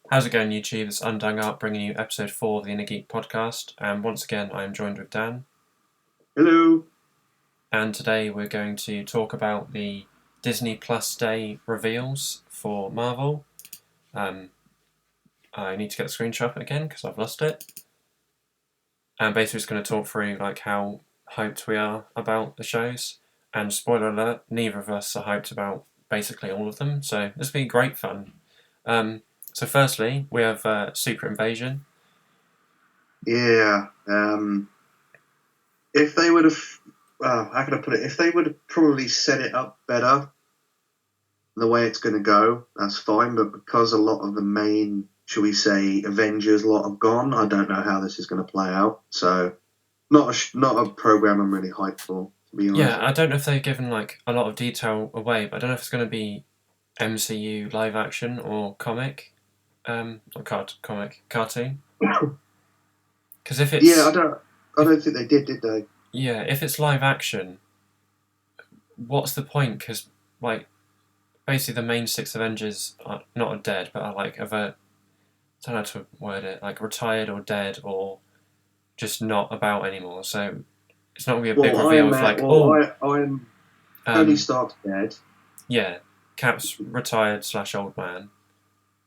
How's it going, YouTube? It's Undying bringing you episode 4 of the Inner Geek podcast. And once again, I am joined with Dan. Hello. And today we're going to talk about the Disney Plus Day reveals for Marvel. I need to get the screenshot again because I've lost it. And basically, just going to talk through like how hyped we are about the shows. And spoiler alert, neither of us are hyped about basically all of them. So this will be great fun. So firstly, we have Secret Invasion. Yeah. If they would have, how can I put it? If they would have probably set it up better, the way it's going to go, that's fine. But because a lot of the main, shall we say, Avengers lot have gone, I don't know how this is going to play out. So, not a program I'm really hyped for, to be honest. Yeah, I don't know if they've given like a lot of detail away, but I don't know if it's going to be MCU live action or comic, or cartoon. Because if it's I don't think they did they? Yeah, if it's live action, what's the point? Because like basically the main six Avengers are not dead, but are like I don't know how to word it, like retired or dead or just not about anymore. So it's not going to be a big reveal of like, I'm Tony Stark's dead. Yeah, Cap's retired / old man.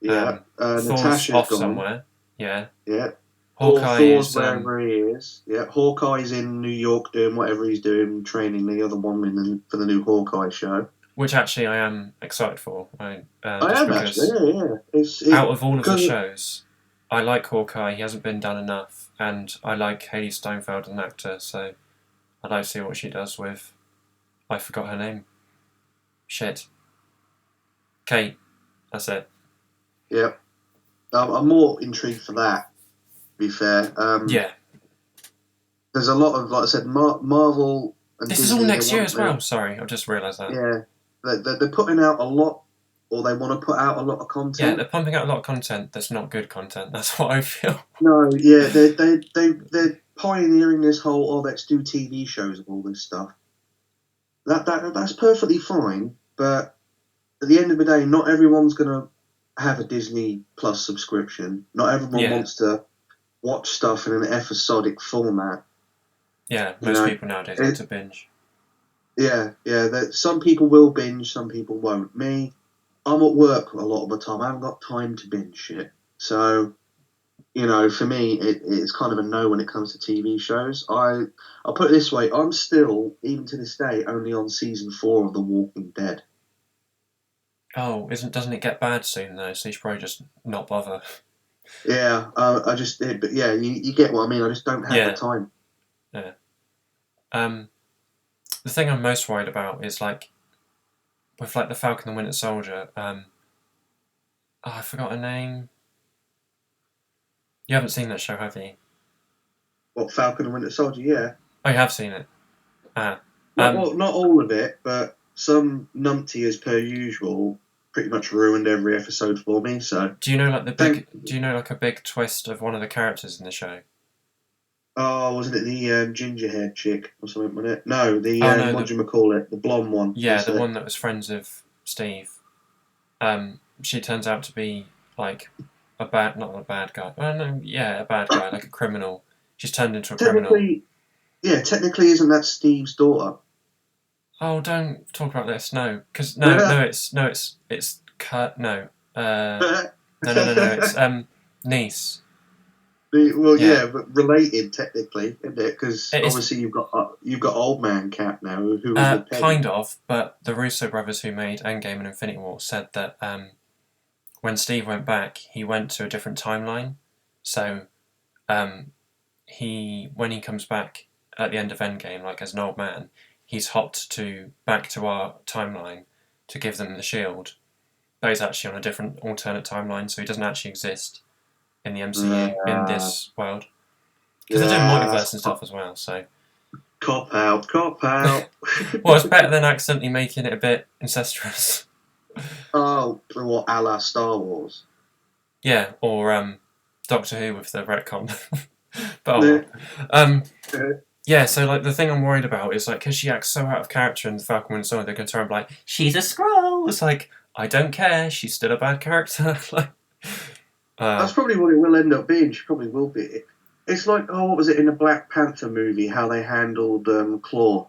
Yeah, Thor's Natasha's off gone. somewhere. Yeah. Yeah. Hawkeye Thor's is wherever he is. Yeah, Hawkeye's in New York doing whatever he's doing, training the other woman for the new Hawkeye show. which actually I am excited for. I am actually, yeah. Out of all of the shows, I like Hawkeye. He hasn't been done enough, and I like Haley Steinfeld as an actor, so I'd like to see what she does with. I forgot her name. Shit. Kate. That's it. Yeah. I'm more intrigued for that. To be fair. Yeah. There's a lot of, like I said, Marvel and this Disney, is all next year as well. Sorry, I've just realised that. Yeah. They're putting out a lot, or they want to put out a lot of content. Yeah, they're pumping out a lot of content that's not good content. That's what I feel. No, yeah, they're pioneering this whole, let's do TV shows of all this stuff. That's perfectly fine, but at the end of the day, not everyone's going to have a Disney Plus subscription. Not everyone wants to watch stuff in an episodic format. Yeah, most people nowadays like to binge. Yeah. Some people will binge, some people won't. Me, I'm at work a lot of the time. I haven't got time to binge shit. So, for me, it's kind of a no when it comes to TV shows. I'll put it this way: I'm still, even to this day, only on season 4 of The Walking Dead. Oh, doesn't it get bad soon though? So you should probably just not bother. Yeah, but yeah, you get what I mean. I just don't have the time. Yeah. The thing I'm most worried about is like with like the Falcon and the Winter Soldier. I forgot her name. You haven't seen that show, have you? What, Falcon and Winter Soldier? Yeah. Oh, you have seen it. Not all of it, but some numpty as per usual pretty much ruined every episode for me. So do you know like a big twist of one of the characters in the show? Oh, wasn't it the ginger-haired chick or something? Wasn't it? No, what do you call it? The blonde one. Yeah, the one that was friends with Steve. She turns out to be like not a bad guy. A bad guy, like a criminal. She's turned into a criminal. Yeah, technically, isn't that Steve's daughter? Oh, don't talk about this. No, because it's Kurt. No, it's niece. But related technically, isn't it? Because obviously you've got old man Cap now, who was kind of. But the Russo brothers who made Endgame and Infinity War said that when Steve went back, he went to a different timeline. So, when he comes back at the end of Endgame, like as an old man, he's hopped back to our timeline to give them the shield. But he's actually on a different alternate timeline, so he doesnit's actually exist in the MCU in this world. Because they're doing multiverse and stuff as well, so... Cop out. Well, it's better than accidentally making it a bit incestuous. Oh, what, a la Star Wars? Yeah, or Doctor Who with the retcon. But yeah, so like the thing I'm worried about is like because she acts so out of character in the Falcon Winter Soldier, they're going to turn like she's a Skrull. It's like I don't care. She's still a bad character. Like That's probably what it will end up being. She probably will be. It's like, what was it in the Black Panther movie? How they handled Claw.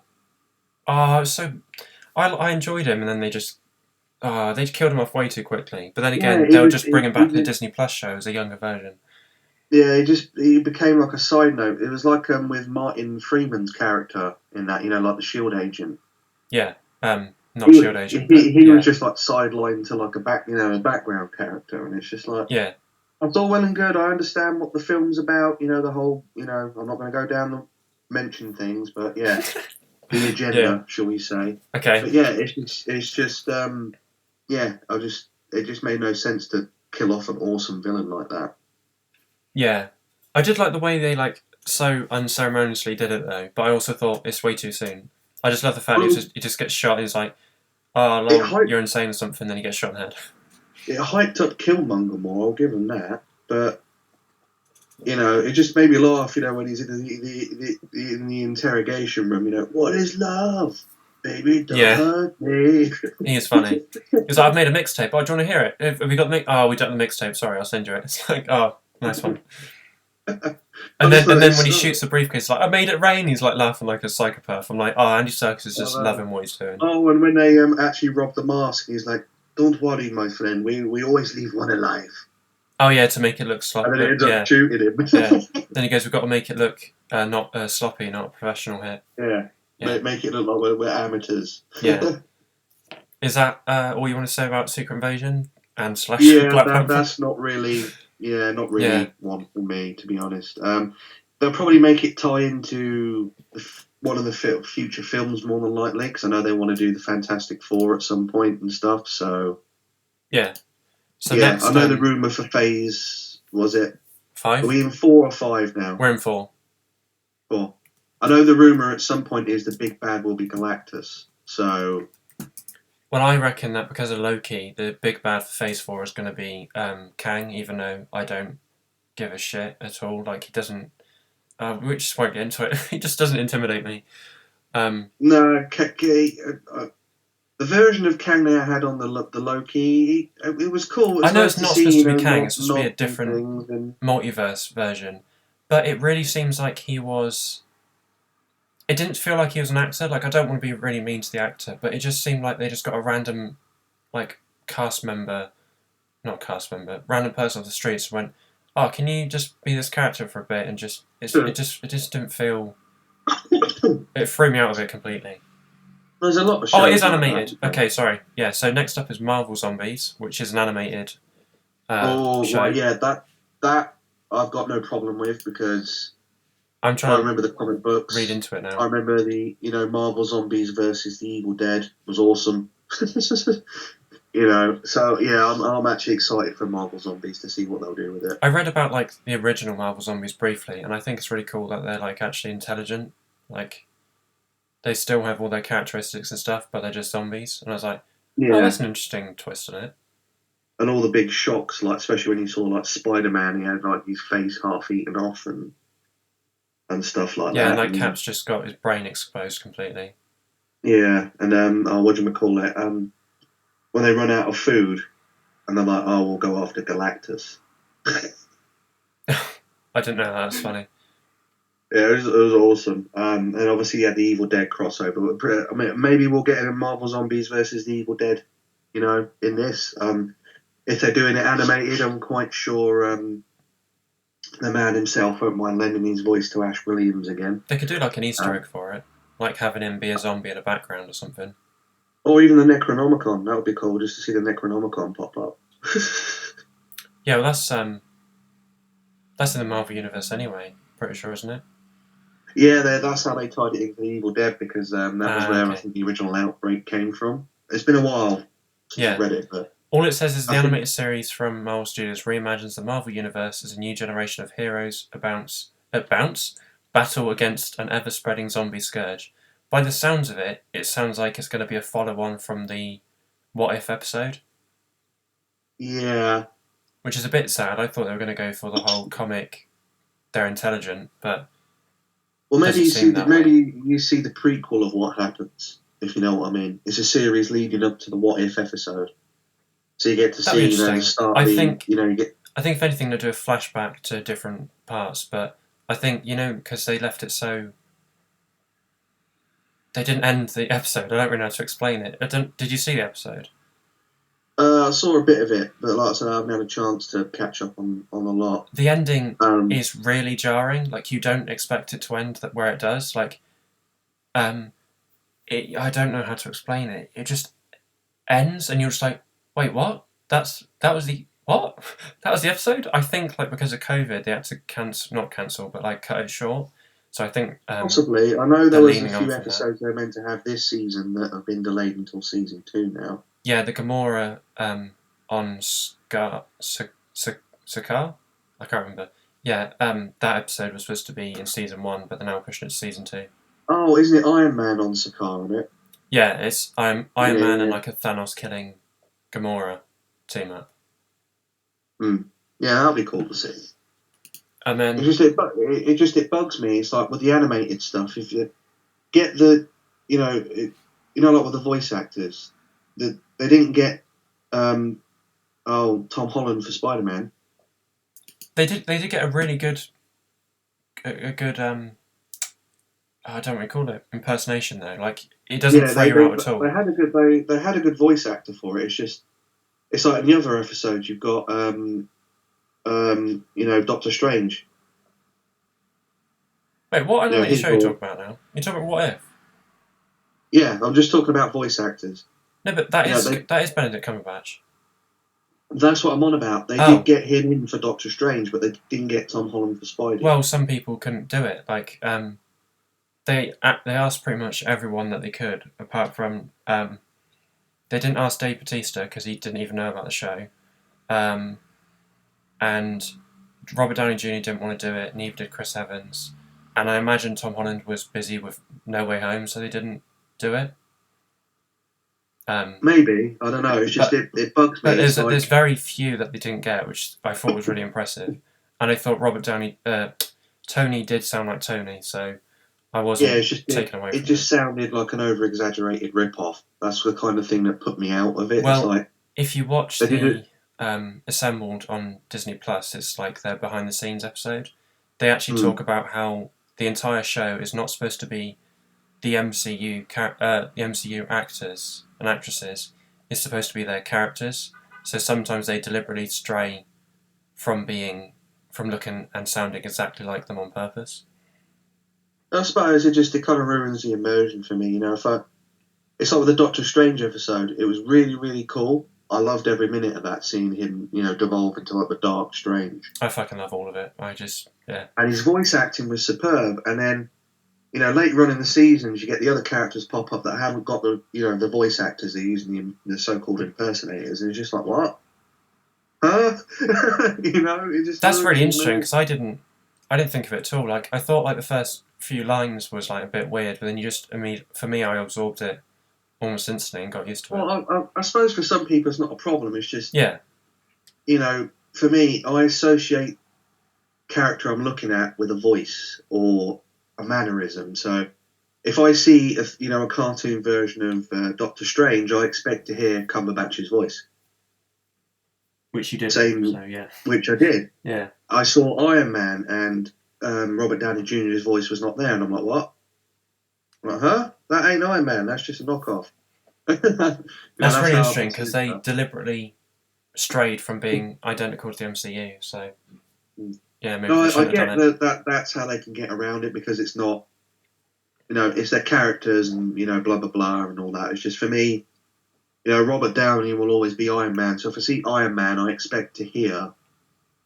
So I enjoyed him, and then they killed him off way too quickly. But then Yeah, again, they'll just bring him back in the Disney Plus show as a younger version. Yeah, he became like a side note. It was like with Martin Freeman's character in that, like the Shield agent. Yeah, not Shield agent. He was just like sidelined to like a background character, and it's just like, yeah, it's all well and good. I understand what the film's about. The whole, I'm not going to go down the mention things, but yeah, the agenda, shall we say? Okay. But yeah, it's just it just made no sense to kill off an awesome villain like that. Yeah, I did like the way they so unceremoniously did it though, but I also thought it's way too soon. I just love the fact he just gets shot. And he's like, "Oh, lol, you're insane" or something. Then he gets shot in the head. It hyped up Killmonger more. I'll give him that, but it just made me laugh. When he's in the interrogation room. What is love? Baby, don't hurt me. He is funny. He's like, "I've made a mixtape. Oh, do you want to hear it? Have we got the Oh, we don't have the mixtape. Sorry, I'll send you it." It's like, oh, nice one. And then when he shoots the briefcase, like, "I made it rain." He's like laughing like a psychopath. I'm like, oh, Andy Serkis is just loving what he's doing. Oh, and when they actually rob the mask, he's like, "Don't worry, my friend. We always leave one alive." Oh yeah, to make it look sloppy. And then he ends up shooting him. Then he goes, "We've got to make it look not sloppy, not a professional hit." Yeah. Make it look like we're amateurs. Yeah. Is that all you want to say about Secret Invasion and / Black Panther? That's not really one for me, to be honest. They'll probably make it tie into one of the future films more than likely, because I know they want to do the Fantastic Four at some point and stuff. So yeah. So next, I know the rumor for Phase, was it 5? Are we in 4 or 5 now? We're in 4. 4. I know the rumor at some point is the big bad will be Galactus. So. Well, I reckon that because of Loki, the big bad for Phase 4 is going to be Kang, even though I don't give a shit at all. Like, he doesn't... we just won't get into it. He just doesn't intimidate me. No, the version of Kang they had on the Loki, it was cool. I know it's not supposed to be Kang, it's supposed to be a different multiverse version. But it really seems like he was... It didn't feel like he was an actor. Like, I don't want to be really mean to the actor, but it just seemed like they just got a random, random person off the streets and went, "Oh, can you just be this character for a bit?" And it just didn't feel. It threw me out of it completely. There's a lot of shows. Oh, it is animated. Okay, sorry. Yeah. So next up is Marvel Zombies, which is an animated. Show. Well, yeah, that I've got no problem with, because. I'm trying I remember the comic books. Read into it now. I remember the Marvel Zombies versus the Evil Dead was awesome. So yeah, I'm actually excited for Marvel Zombies to see what they'll do with it. I read about the original Marvel Zombies briefly, and I think it's really cool that they're actually intelligent. They still have all their characteristics and stuff, but they're just zombies. And I was like, oh, that's an interesting twist on it. And all the big shocks, especially when you saw Spider-Man, he had his face half eaten off and stuff like that. Yeah, and Cap's just got his brain exposed completely. Yeah, and what do you call it? When they run out of food, and they're like, "Oh, we'll go after Galactus." I didn't know that. That's funny. Yeah, it was awesome. And obviously you had the Evil Dead crossover. I mean, maybe we'll get a Marvel Zombies versus the Evil Dead, in this. If they're doing it animated, I'm quite sure. The man himself won't mind lending his voice to Ash Williams again. They could do an Easter egg for it, having him be a zombie in the background or something. Or even the Necronomicon. That would be cool, just to see the Necronomicon pop up. Yeah, well, that's in the Marvel Universe anyway. Pretty sure, isn't it? Yeah, that's how they tied it into the Evil Dead, because that was where I think the original outbreak came from. It's been a while since I've read it, but... All it says is the animated series from Marvel Studios reimagines the Marvel Universe as a new generation of heroes battle against an ever-spreading zombie scourge. By the sounds of it, it sounds like it's going to be a follow-on from the What If episode. Yeah. Which is a bit sad. I thought they were going to go for the whole comic, they're intelligent, but... Well, maybe you see the prequel of what happens, if you know what I mean. It's a series leading up to the What If episode. So you get to see, the start. I think if anything, they'll do a flashback to different parts. But I think because they left it so. They didn't end the episode. I don't really know how to explain it. Did you see the episode? I saw a bit of it, but like I said, I haven't had a chance to catch up on a lot. The ending is really jarring. Like, you don't expect it to end where it does. Like, I don't know how to explain it. It just ends, and you're just like, wait, what? That was the what? That was the episode. I think because of COVID, they had to not cancel, but cut it short. So I think possibly. I know there was a few episodes they're meant to have this season that have been delayed until season 2 now. Yeah, the Gamora on Scar. I can't remember. Yeah, that episode was supposed to be in season 1, but they're now pushing it to season 2. Oh, isn't it Iron Man on Sakaar on it? Yeah, it's Iron Man and a Thanos killing Gamora team up. Yeah, that'll be cool to see. And then it bugs me. It's like with the animated stuff. If you get the, like with the voice actors, they didn't get Tom Holland for Spider-Man. They did get a really good, I don't recall it, impersonation though. Like, it doesn't throw you out at all. They had a good voice actor for it. It's like in the other episodes you've got Doctor Strange. Wait, what animated show are you talking about now? You're talking about What If? Yeah, I'm just talking about voice actors. No, but that is Benedict Cumberbatch. That's what I'm on about. They did get him in for Doctor Strange, but they didn't get Tom Holland for Spidey. Well, some people couldn't do it. Like, they asked pretty much everyone that they could, apart from they didn't ask Dave Bautista because he didn't even know about the show, and Robert Downey Jr. didn't want to do it. Neither did Chris Evans, and I imagine Tom Holland was busy with No Way Home, so they didn't do it. Maybe, I don't know. It's just it bugs me. But there's very few that they didn't get, which I thought was really impressive. And I thought Tony did sound like Tony, so I wasn't taken away from it. It just sounded like an over-exaggerated rip-off. That's the kind of thing that put me out of it. Well, if you watch the Assembled on Disney Plus, it's like their behind-the-scenes episode. They actually talk about how the entire show is not supposed to be the MCU actors and actresses. It's supposed to be their characters. So sometimes they deliberately stray from looking and sounding exactly like them on purpose. I suppose it kind of ruins the immersion for me. It's like with the Doctor Strange episode. It was really, really cool. I loved every minute of that, seeing him, devolve into like the Dark Strange. I fucking love all of it. And his voice acting was superb. And then, later on in the seasons, you get the other characters pop up that haven't got the voice actors. They're using the so-called impersonators, and it's just like, what? Huh? It just. That's really interesting because I didn't think of it at all. Like, I thought the first few lines was a bit weird, but then for me, I absorbed it almost instantly and got used to it. Well, I suppose for some people it's not a problem. It's just for me, I associate character I'm looking at with a voice or a mannerism. So if I see a cartoon version of Doctor Strange, I expect to hear Cumberbatch's voice. Which you did. Which I did. Yeah. I saw Iron Man and Robert Downey Jr.'s voice was not there, and I'm like, what? I'm like, huh? That ain't Iron Man. That's just a knockoff. That's really interesting because they deliberately strayed from being identical to the MCU. So, yeah, maybe they shouldn't have done it. That's how they can get around it because it's not, it's their characters and blah blah blah and all that. It's just for me, Robert Downey will always be Iron Man. So if I see Iron Man, I expect to hear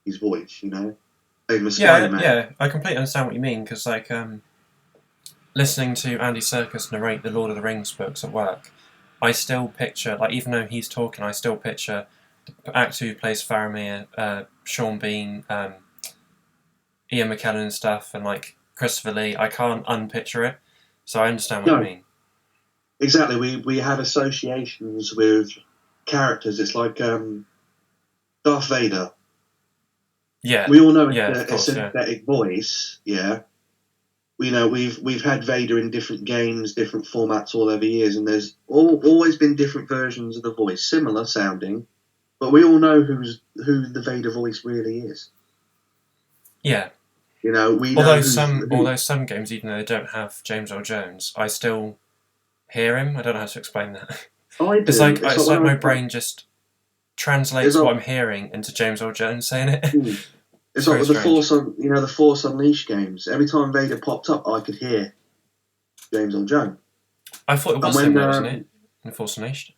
his voice. Same with Spider-Man. Yeah, I completely understand what you mean because listening to Andy Serkis narrate the Lord of the Rings books at work, I still picture, even though he's talking, I still picture the actor who plays Faramir, Sean Bean, Ian McKellen and stuff, and Christopher Lee. I can't unpicture it, so I understand what you mean. Exactly, we have associations with characters. It's like Darth Vader. Yeah, we all know it's a synthetic voice. Yeah. We've had Vader in different games, different formats all over years, and there's always been different versions of the voice, similar sounding, But we all know who the Vader voice really is. Yeah. You know, we although know some games, even though they don't have James Earl Jones, I still hear him. I don't know how to explain that. I do. It's like my brain just translates what I'm hearing into James Earl Jones saying it. It's like with the Force Unleashed games. Every time Vader popped up, I could hear James Earl Jones. I thought it was him, wasn't it? In Force Unleashed.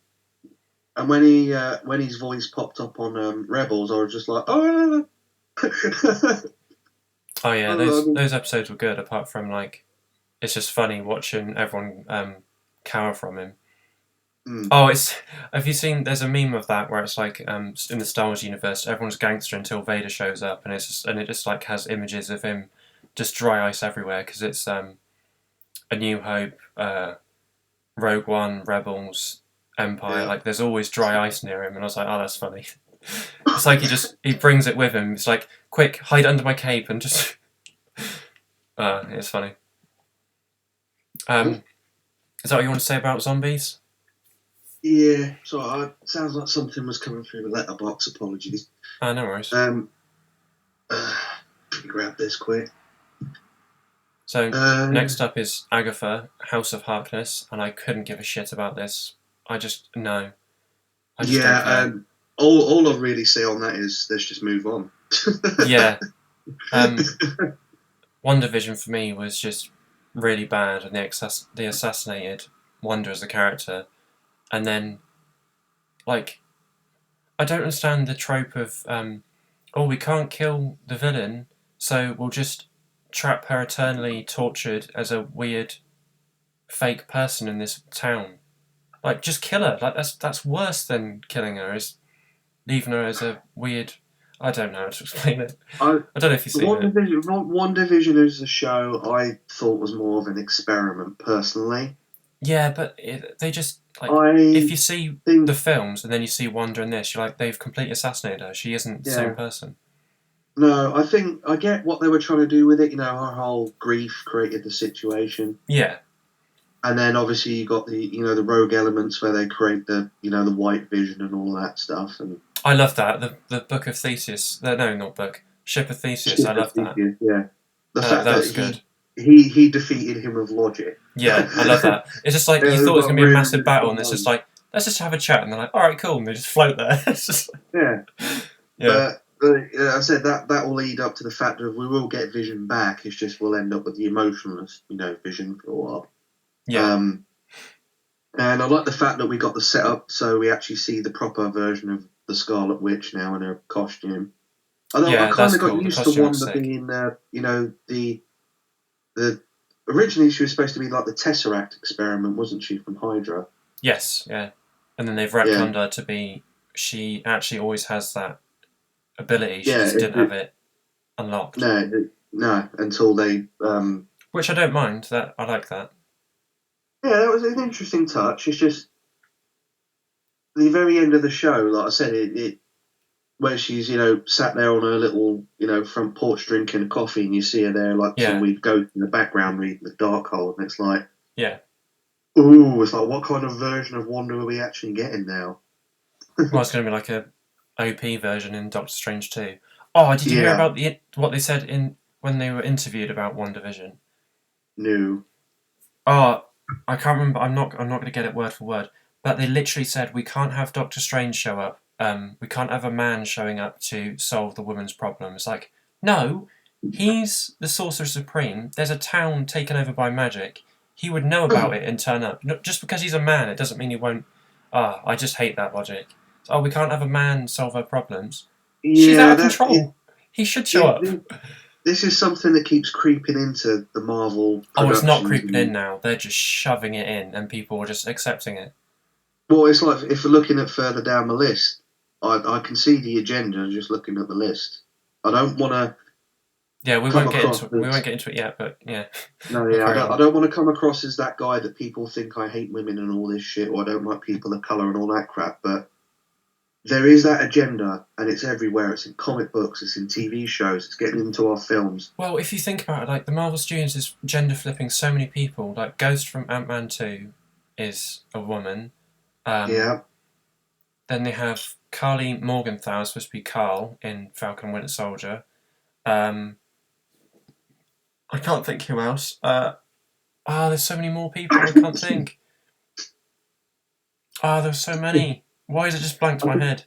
And when his voice popped up on Rebels, I was just like, oh. Oh yeah, those episodes were good. Apart from it's just funny watching everyone cower from him. Oh, have you seen? There's a meme of that where it's like in the Star Wars universe, everyone's gangster until Vader shows up, and it just like has images of him just dry ice everywhere because it's A New Hope, Rogue One, Rebels, Empire. Yeah. Like there's always dry ice near him, and I was like, oh, that's funny. It's like he brings it with him. It's like, quick, hide under my cape and just. It's funny. Is that what you want to say about zombies? Yeah, so sounds like something was coming through the letterbox. Apologies. No worries. Grab this quick. So next up is Agatha, House of Harkness, and I couldn't give a shit about this. I just don't care. All I really say on that is let's just move on. Yeah. WandaVision for me was just really bad, and they assassinated Wanda as a character, and then I don't understand the trope of we can't kill the villain, so we'll just trap her eternally tortured as a weird fake person in this town. Like, just kill her. Like, that's worse than killing her, is leaving her as a weird. I don't know how to explain it. I don't know if you've seen it. WandaVision as a show, I thought was more of an experiment, personally. Yeah, but they just if you see the films and then you see Wanda in this, you're like, they've completely assassinated her. She isn't the same person. No, I think I get what they were trying to do with it. You know, her whole grief created the situation. Yeah. And then obviously you got the rogue elements where they create the the white vision and all of that stuff. And I love that the Book of Theseus. No, not book. Ship of Theseus. I love that. Yeah, the fact that was good. He defeated him with logic. Yeah, I love that. It's just like you thought it was going to be a massive battle, and it's just like, let's just have a chat, and they're like, all right, cool, and they just float there. It's just yeah. But I said that will lead up to the fact that we will get Vision back. It's just we'll end up with the emotionless, Vision for a while. Yeah. And I like the fact that we got the setup, so we actually see the proper version of the Scarlet Witch now in her costume. Although I kind of got used to Wanda being, the originally she was supposed to be like the Tesseract experiment, wasn't she, from Hydra? Yes, yeah. And then they've retconned her to be. She actually always has that ability. She just didn't have it unlocked. No, until they. Which I don't mind. That I like that. Yeah, that was an interesting touch. It's just the very end of the show, like I said, it where she's sat there on her little front porch drinking a coffee, and you see her there some weird ghost in the background reading the Darkhold, and it's like, ooh, it's like, what kind of version of Wanda are we actually getting now? Well, it's going to be like a OP version in Doctor Strange 2. Oh, did you hear about what they said when they were interviewed about WandaVision? No. Oh, I can't remember. I'm not going to get it word for word. But they literally said we can't have Doctor Strange show up. We can't have a man showing up to solve the woman's problem. It's like, no, he's the Sorcerer Supreme. There's a town taken over by magic. He would know about it and turn up. Just because he's a man, it doesn't mean he won't. I just hate that logic. Oh, we can't have a man solve her problems. Yeah, she's out of control. He should show up. This is something that keeps creeping into the Marvel. Oh, it's not creeping in now. They're just shoving it in, and people are just accepting it. Well, it's like if we're looking at further down the list, I can see the agenda just looking at the list. I don't want to. Yeah, we won't get into it yet, but yeah. No, yeah, I don't want to come across as that guy that people think I hate women and all this shit, or I don't like people of colour and all that crap. But there is that agenda, and it's everywhere. It's in comic books, it's in TV shows, it's getting into our films. Well, if you think about it, like the Marvel Studios is gender flipping so many people. Like Ghost from Ant-Man 2 is a woman. Yeah. Then they have Carly Morgenthau is supposed to be Carl in Falcon and Winter Soldier. I can't think who else. There's so many more people. I can't think. There's so many. Why is it just blanked my head?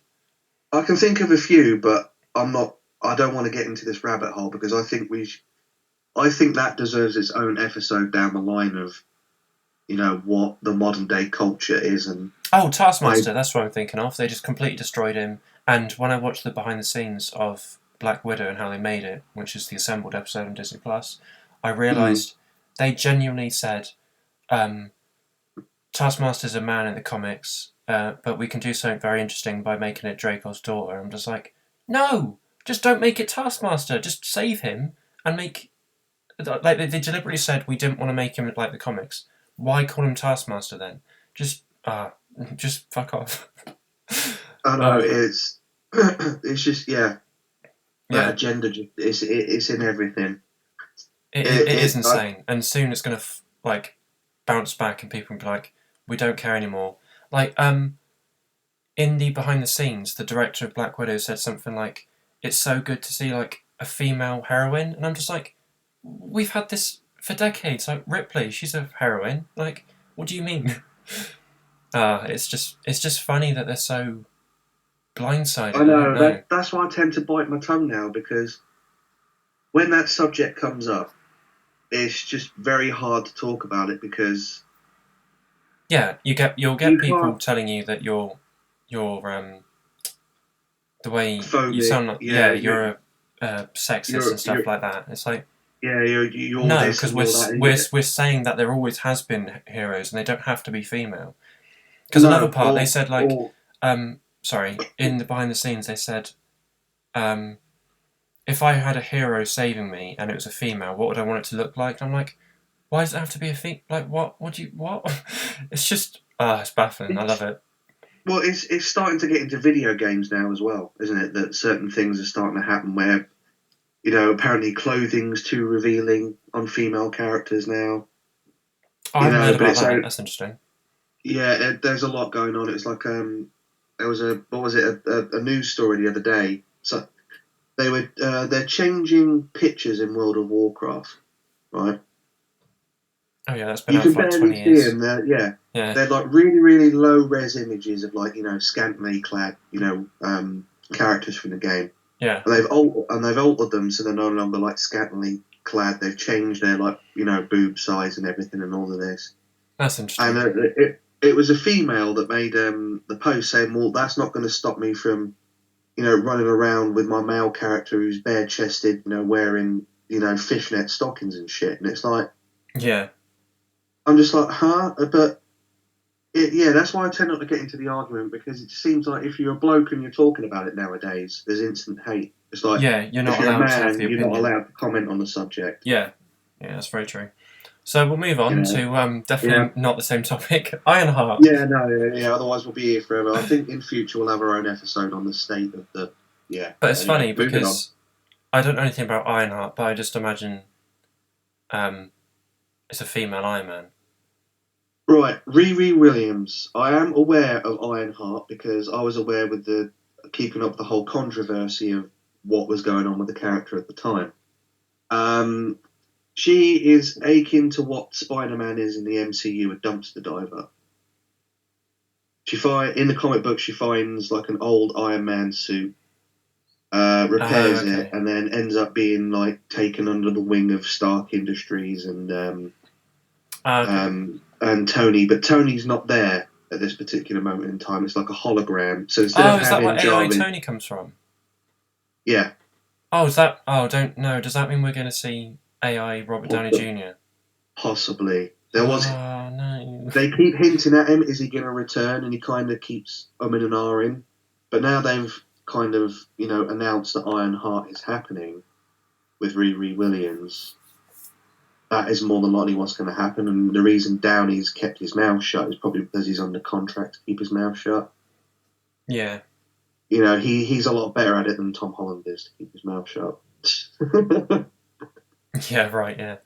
I can think of a few, but I don't want to get into this rabbit hole because I think that deserves its own episode down the line of, what the modern day culture is. And Taskmaster. That's what I'm thinking of. They just completely destroyed him. And when I watched the behind the scenes of Black Widow and how they made it, which is the assembled episode on Disney Plus, I realised they genuinely said, Taskmaster's a man in the comics, but we can do something very interesting by making it Draco's daughter. I'm just like, no, just don't make it Taskmaster. Just save him and make... Like, they deliberately said we didn't want to make him like the comics. Why call him Taskmaster then? Just fuck off. I know, it's just, that agenda, it's in everything. It is insane. And soon it's going to, bounce back and people will be like, we don't care anymore. Like, in the behind the scenes, the director of Black Widow said something like, it's so good to see, like, a female heroine. And I'm just like, we've had this for decades. Like, Ripley, she's a heroine. Like, what do you mean? It's just funny that they're so blindsided. I know. That's why I tend to bite my tongue now, because when that subject comes up, it's just very hard to talk about it because... Yeah, you'll get people telling you that you're the way phobic, you sound like you're a sexist and stuff like that. It's like you're no, because we're saying that there always has been heroes and they don't have to be female. Because another part they said in the behind the scenes they said if I had a hero saving me and it was a female, what would I want it to look like? And I'm like, why does it have to be a female? Like, what? It's just, it's baffling. I love it. Well, it's starting to get into video games now as well, isn't it? That certain things are starting to happen where, apparently clothing's too revealing on female characters now. I haven't heard about that. That's interesting. Yeah, there's a lot going on. It's like, there was a news story the other day. So they're changing pictures in World of Warcraft, right? Oh yeah, that's been out for like 20 years. See them. They're like really, really low res images of scantily clad, characters from the game. Yeah. And they've altered them so they're no longer like scantily clad. They've changed their boob size and everything and all of this. That's interesting. And it was a female that made the post saying, "Well, that's not going to stop me from, running around with my male character who's bare chested, wearing fishnet stockings and shit." And it's like, yeah. I'm just like, huh? But, that's why I tend not to get into the argument, because it seems like if you're a bloke and you're talking about it nowadays, there's instant hate. It's like, you're not if you're allowed a man, to have the opinion. You're not allowed to comment on the subject. Yeah, that's very true. So we'll move on to definitely not the same topic, Ironheart. Yeah, no, otherwise we'll be here forever. I think in future we'll have our own episode on the state of the, But it's funny because I don't know anything about Ironheart, but I just imagine it's a female Iron Man. Right, Riri Williams. I am aware of Ironheart because I was aware with the keeping up the whole controversy of what was going on with the character at the time. She is akin to what Spider-Man is in the MCU, a dumpster diver. In the comic book, she finds like an old Iron Man suit, repairs it, and then ends up being taken under the wing of Stark Industries and Tony. But Tony's not there at this particular moment in time. It's like a hologram. So instead of is that where AI Tony comes from? Yeah. Is that? Don't know. Does that mean we're going to see AI Robert Downey Jr.? Possibly. There was. Oh no. They keep hinting at him. Is he going to return? And he kind of keeps umming and ahhing. But now they've kind of announced that Ironheart is happening with Riri Williams. That is more than likely what's going to happen. And the reason Downey's kept his mouth shut is probably because he's under contract to keep his mouth shut. Yeah. He's a lot better at it than Tom Holland is to keep his mouth shut. Yeah, right, yeah.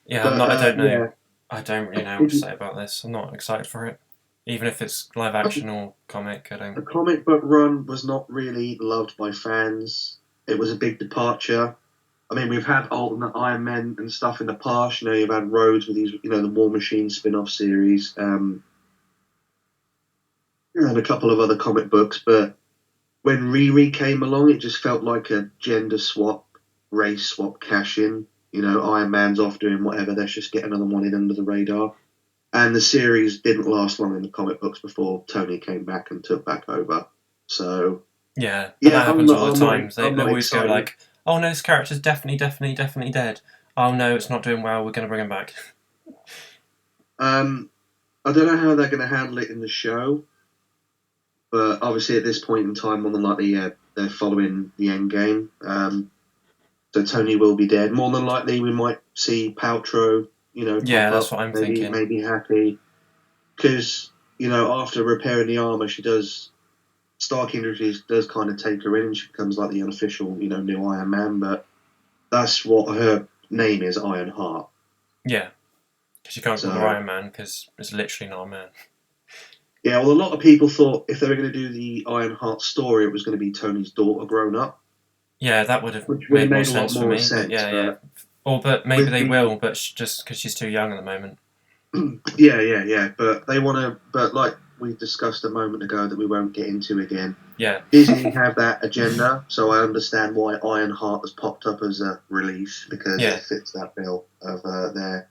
Yeah, I don't know. Yeah. I don't really know what to say about this. I'm not excited for it. even if it's live action or comic. I The don't. comic book run was not really loved by fans. It was a big departure. I mean, we've had alternate Iron Man and stuff in the past. You know, you've had Rhodes with these, the War Machine spin-off series, and a couple of other comic books. But when Riri came along, it just felt like a gender swap, race swap cash in. You know, Iron Man's off doing whatever. Let's just get another one in under the radar. And the series didn't last long in the comic books before Tony came back and took back over. So Yeah, but yeah, that happens all the I'm time. not, They I'm not always go excited. like, "Oh no, this character's definitely dead. Oh no, it's not doing well. We're going to bring him back." I don't know how they're going to handle it in the show, but obviously at this point in time, more than likely, yeah, they're following the end game. So Tony will be dead. More than likely, we might see Paltrow, Yeah, pop that's up, what I'm maybe thinking. maybe Happy, because after repairing the armor, she does. Stark Industries does kind of take her in, and she becomes like the unofficial, new Iron Man. But that's what her name is, Ironheart. Yeah, because you can't call her So Iron Man because it's literally not a man. yeah, well, a lot of people thought if they were going to do the Ironheart story, it was going to be Tony's daughter grown up, Yeah, that would have which would made have more made a lot sense for more me. But sense. yeah. But Or but maybe with they the will, but just because she's too young at the moment. yeah. But they want to. But like we discussed a moment ago, that we won't get into again. Yeah, Disney have that agenda, so I understand why Ironheart has popped up as a release, because it yeah. fits that bill of their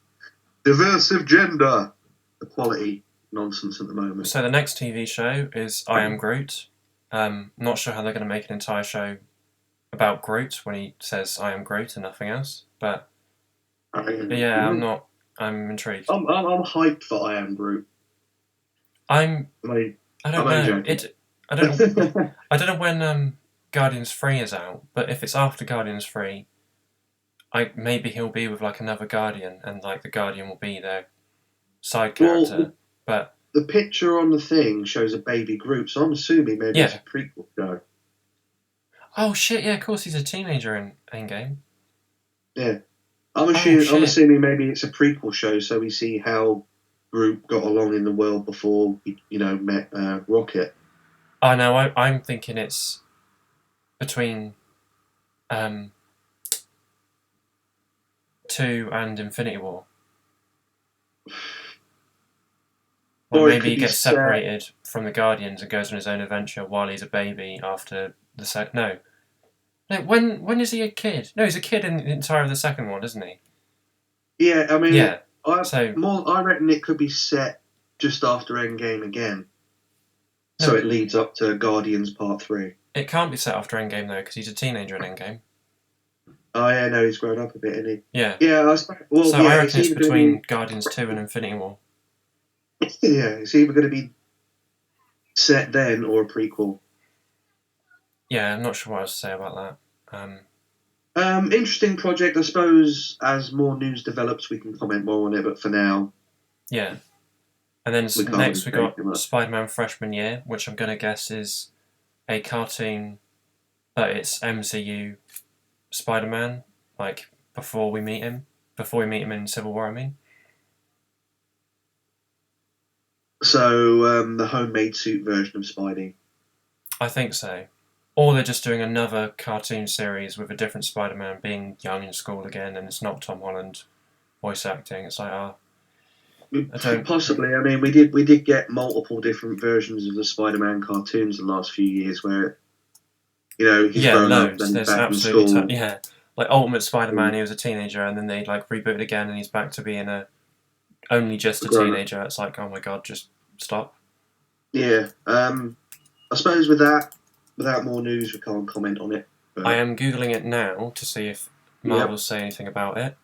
diversive gender equality nonsense at the moment. So the next TV show is I Am Groot. Not sure how they're going to make an entire show about Groot when he says I am Groot and nothing else. But yeah, I'm I'm, not. I'm intrigued. I'm hyped for I Am Groot. I'm. I I I'm don't only know. joking. I don't know. I don't know when Guardians 3 is out. But if it's after Guardians 3, maybe he'll be with like another Guardian, and like the Guardian will be their side Well, character. But the picture on the thing shows a baby Groot, so I'm assuming maybe it's yeah. a prequel show. Oh shit! Yeah, of course he's a teenager in Endgame. Yeah, I'm Oh assuming I'm shit! assuming maybe it's a prequel show, so we see how Groot got along in the world before he, met Rocket. Oh no, I'm thinking it's between um, 2 and Infinity War. Like Or it maybe could he be gets set. separated from the Guardians and goes on his own adventure while he's a baby after the no. No, when is he a kid? No, he's a kid in the entire of the second one, isn't he? Yeah, I mean, Yeah. So I reckon it could be set just after Endgame again, so no, it leads up to Guardians Part 3. it can't be set after Endgame though, because he's a teenager in Endgame. Oh yeah, no, he's grown up a bit, isn't Yeah. he? Yeah, well, So yeah, I it's reckon it's either going to be between Guardians 2 and Infinity War. yeah, it's either going to be set then or a prequel. Yeah, I'm not sure what else to say about that. Interesting project, I suppose. As more news develops, we can comment more on it. But for now, Yeah. And then we can't really next we say got too much. Spider-Man Freshman Year, which I'm going to guess is a cartoon, but it's MCU Spider-Man, like before we meet him in Civil War. I mean, So the homemade suit version of Spidey. I think so. Or they're just doing another cartoon series with a different Spider-Man being young in school again, and it's not Tom Holland voice acting. It's like, I don't. Possibly. I mean, we did get multiple different versions of the Spider-Man cartoons in the last few years, where he's Yeah, grown up, loads. then he's There's back in absolutely school. yeah. Like Ultimate Spider-Man, he was a teenager, and then they like reboot it again, and he's back to being only just a Grown up. teenager. It's like, oh my god, just stop. Yeah. I suppose with that, without more news, we can't comment on it. I But am googling it now to see if yep. Marvel say anything about it.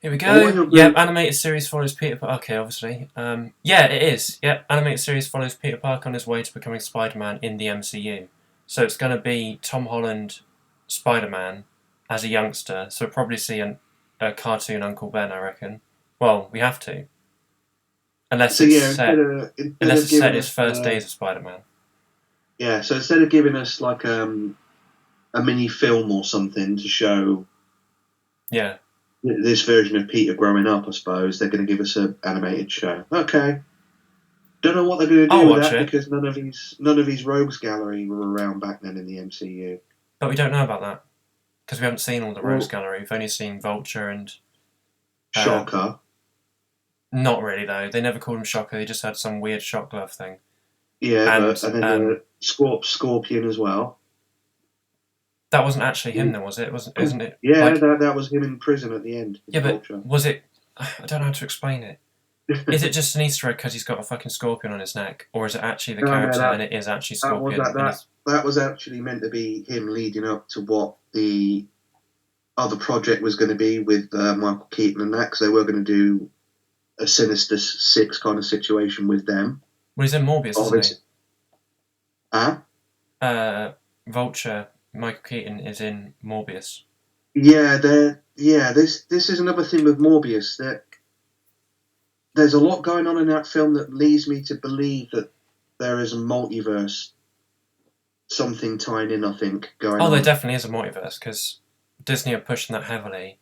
Here we Well, while go. you're Yep, good, animated series follows Peter Parker. Okay, obviously. Yeah, it is. Yep, animated series follows Peter Parker on his way to becoming Spider-Man in the MCU. So it's going to be Tom Holland, Spider-Man, as a youngster. So we'll probably see a cartoon Uncle Ben, I reckon. Well, we have to, unless so it's yeah, set. instead Unless of it's set giving his us first days of Spider-Man. yeah, so instead of giving us like a mini film or something to show Yeah. this version of Peter growing up, I suppose they're going to give us an animated show. Okay. Don't know what they're going to I'll do with watch that it. because none of his rogues gallery were around back then in the MCU. But we don't know about that because we haven't seen all the Well, Rogues Gallery. We've only seen Vulture and Shocker. not really though. They never called him Shocker. They just had some weird shock glove thing. Yeah, And and then Scorpion as well. that wasn't actually him, then, was it? Isn't it? Yeah, Like, that was him in prison at the end. yeah, Vulture. but was it? I don't know how to explain it. Is it just an Easter egg because he's got a fucking scorpion on his neck, or is it actually the character and it is actually Scorpion? That was actually meant to be him leading up to what the other project was going to be with Michael Keaton and that, because they were going to do a Sinister Six kind of situation with them. Well, he's in Morbius, isn't he? Vulture, Michael Keaton is in Morbius. Yeah, this is another thing with Morbius, that there's a lot going on in that film that leads me to believe that there is a multiverse, something tying in, I think, going on. Oh, there definitely is a multiverse, because Disney are pushing that heavily,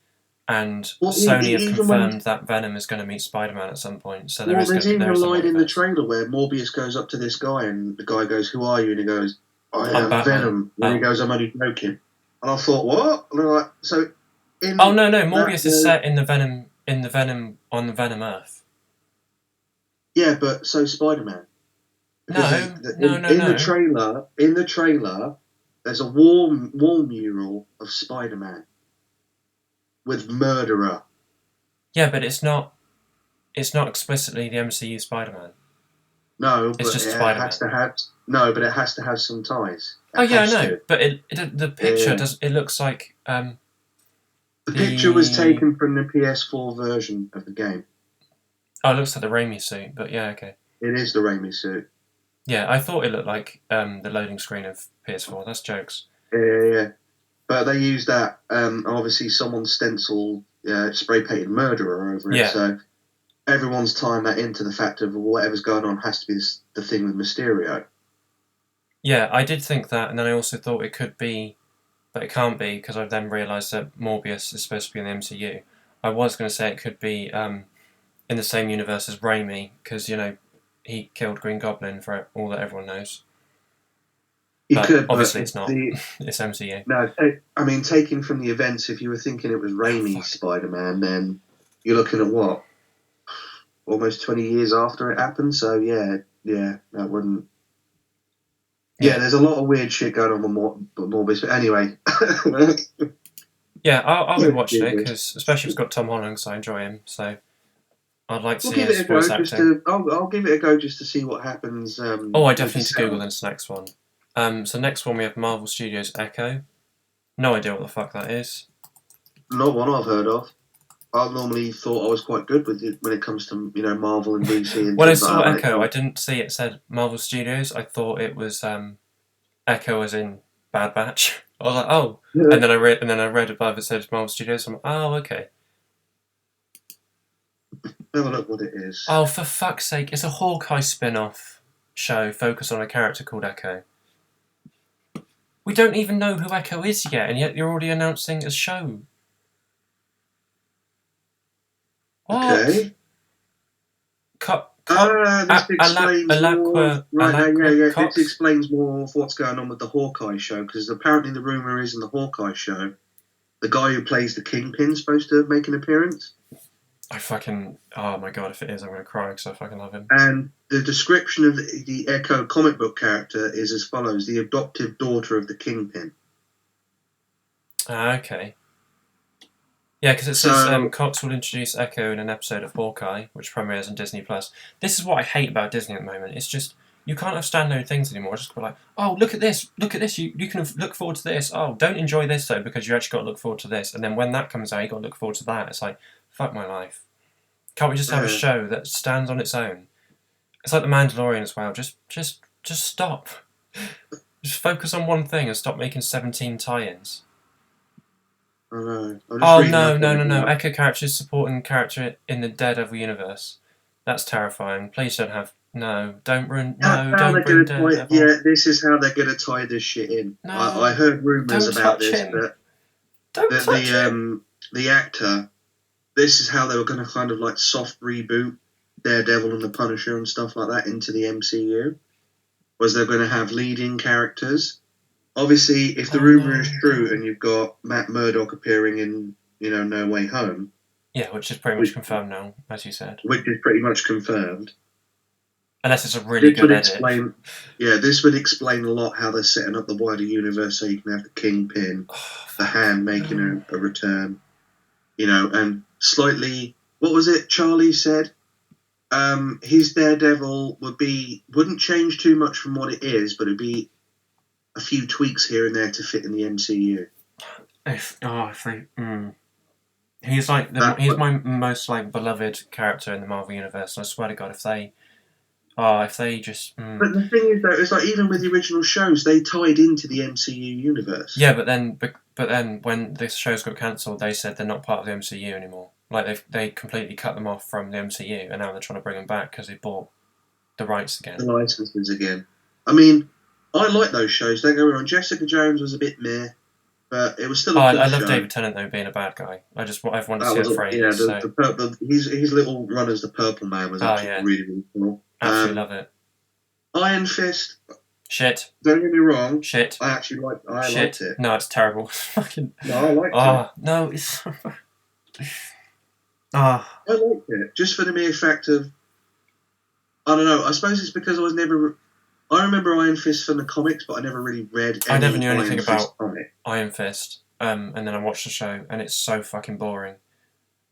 and Well, Sony have confirmed that Venom is going to meet Spider-Man at some point. So there's even a line in the trailer where Morbius goes up to this guy, and the guy goes, "Who are you?" And he goes, "I am Venom." And he goes, "I'm only joking." And I thought, what? And I'm like, so. No, Morbius is set in the Venom on the Venom Earth. Yeah, but so Spider-Man. No. In the trailer, there's a wall mural of Spider-Man with Murderer. Yeah, but it's not explicitly the MCU Spider-Man. No, it's just Spider-Man. But it has to have some ties. I know, but the picture does. It looks like the picture was taken from the PS4 version of the game. Oh, it looks like the Raimi suit, but yeah, okay. It is the Raimi suit. Yeah, I thought it looked like the loading screen of PS4. That's jokes. Yeah. But they used that, obviously someone stenciled, spray painted Murderer over it, so everyone's tying that into the fact of whatever's going on has to be the thing with Mysterio. Yeah, I did think that, and then I also thought it could be, but it can't be, because I then realised that Morbius is supposed to be in the MCU. I was going to say it could be in the same universe as Raimi, because, he killed Green Goblin for all that everyone knows. Obviously it's not. It's MCU. No, I mean, taking from the events, if you were thinking it was Raimi's Spider-Man, then you're looking at what? Almost 20 years after it happened, so that wouldn't... Yeah, there's a lot of weird shit going on with Morbius, but anyway. Yeah, I'll be watching it, because especially if it's got Tom Holland, because I enjoy him, so I'd like to see his voice acting. I'll give it a go just to see what happens. I definitely need to Google this next one. So next one we have Marvel Studios' Echo. No idea what the fuck that is. Not one I've heard of. I normally thought I was quite good with it when it comes to Marvel and DC. And when I saw Echo, I didn't see it said Marvel Studios. I thought it was Echo as in Bad Batch. I was like, oh, yeah. and then I read above it said Marvel Studios. I'm like, oh, okay. Have a look what it is. Oh, for fuck's sake! It's a Hawkeye spin-off show focused on a character called Echo. We don't even know who Echo is yet, and yet you're already announcing a show. What? Okay. This explains more. This explains more of what's going on with the Hawkeye show, because apparently the rumor is in the Hawkeye show, the guy who plays the Kingpin is supposed to make an appearance. Oh my god, if it is, I'm going to cry because I fucking love him. And the description of the Echo comic book character is as follows: the adoptive daughter of the Kingpin. Okay. Yeah, because it says Cox will introduce Echo in an episode of Hawkeye, which premieres on Disney+. This is what I hate about Disney at the moment. It's just, you can't have standalone things anymore. It's just like, oh, look at this, you can look forward to this. Oh, don't enjoy this though, because you actually got to look forward to this. And then when that comes out, you got to look forward to that. It's like, fuck my life. Can't we just have a show that stands on its own? It's like The Mandalorian as well. Just stop. Just focus on one thing and stop making 17 tie-ins. No. Echo character is supporting character in the Daredevil universe. That's terrifying. Please don't have... No, don't ruin... No, don't bring Daredevil. Yeah, this is how they're going to tie this shit in. No, I heard rumours about this. The actor, this is how they were going to kind of like soft reboot Daredevil and the Punisher and stuff like that into the MCU? Was they're going to have leading characters? Obviously, if the rumor is true and you've got Matt Murdock appearing in, No Way Home. Yeah, which is pretty much confirmed now, as you said. Which is pretty much confirmed. Unless it's a really good edit. This would explain a lot how they're setting up the wider universe so you can have the Kingpin, the Hand making a return, and slightly, what was it Charlie said? His Daredevil wouldn't change too much from what it is, but it'd be a few tweaks here and there to fit in the MCU. He's my most beloved character in the Marvel universe, and I swear to God, if they just. But the thing is, though, it's like even with the original shows, they tied into the MCU universe. Yeah, but then when the shows got cancelled, they said they're not part of the MCU anymore. Like they completely cut them off from the MCU, and now they're trying to bring them back because they bought the rights again. The licenses again. I mean, I like those shows. Don't get me wrong. Jessica Jones was a bit meh, but it was still a good show. I love David Tennant though being a bad guy. I've wanted to see it for ages. Yeah, his little run as the Purple Man was actually really, really cool. Absolutely love it. Iron Fist. Shit. Don't get me wrong. Shit. I actually liked it. No, it's terrible. Fucking. No, I liked it. No, it's. I liked it just for the mere fact of. I don't know. I suppose it's because I was never. I remember Iron Fist from the comics, but I never really read. I never knew anything about Iron Fist. And then I watched the show, and it's so fucking boring.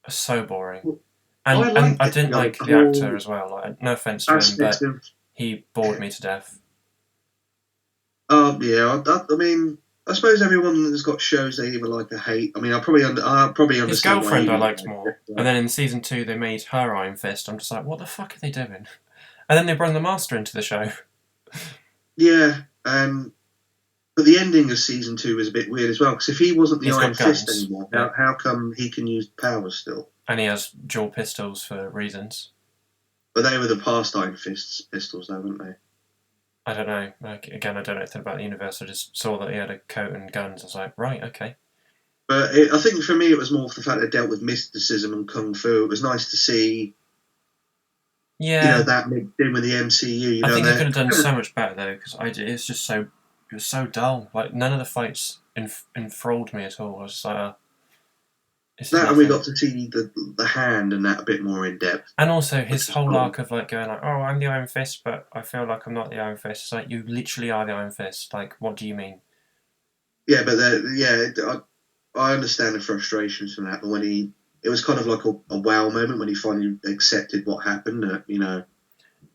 It's so boring. Well, and I didn't like the actor as well. Like, no offense to him, but he bored me to death. Yeah. I mean, I suppose everyone that's got shows they either like or hate. I mean, I probably understand. His girlfriend I liked more, and then in season 2 they made her Iron Fist. I'm just like, what the fuck are they doing? And then they brought the Master into the show. Yeah, but the ending of season 2 was a bit weird as well, because if he wasn't the Iron Fist anymore, how come he can use powers still? And he has dual pistols for reasons. But they were the past Iron Fist's pistols, though, weren't they? I don't know. Again, I don't know anything about the universe. I just saw that he had a coat and guns. I was like, right, okay. But I think for me it was more for the fact that it dealt with mysticism and kung fu. It was nice to see... Yeah, that mixed in with the MCU. I think they could have done so much better though, because it's just it was so dull. Like none of the fights enthralled me at all. I was like, and we got to see the Hand and that a bit more in depth. And also his whole arc of going like, oh, I'm the Iron Fist, but I feel like I'm not the Iron Fist. It's like you literally are the Iron Fist. Like, what do you mean? Yeah, but I understand the frustrations from that. But when it was kind of like a wow moment when he finally accepted what happened. The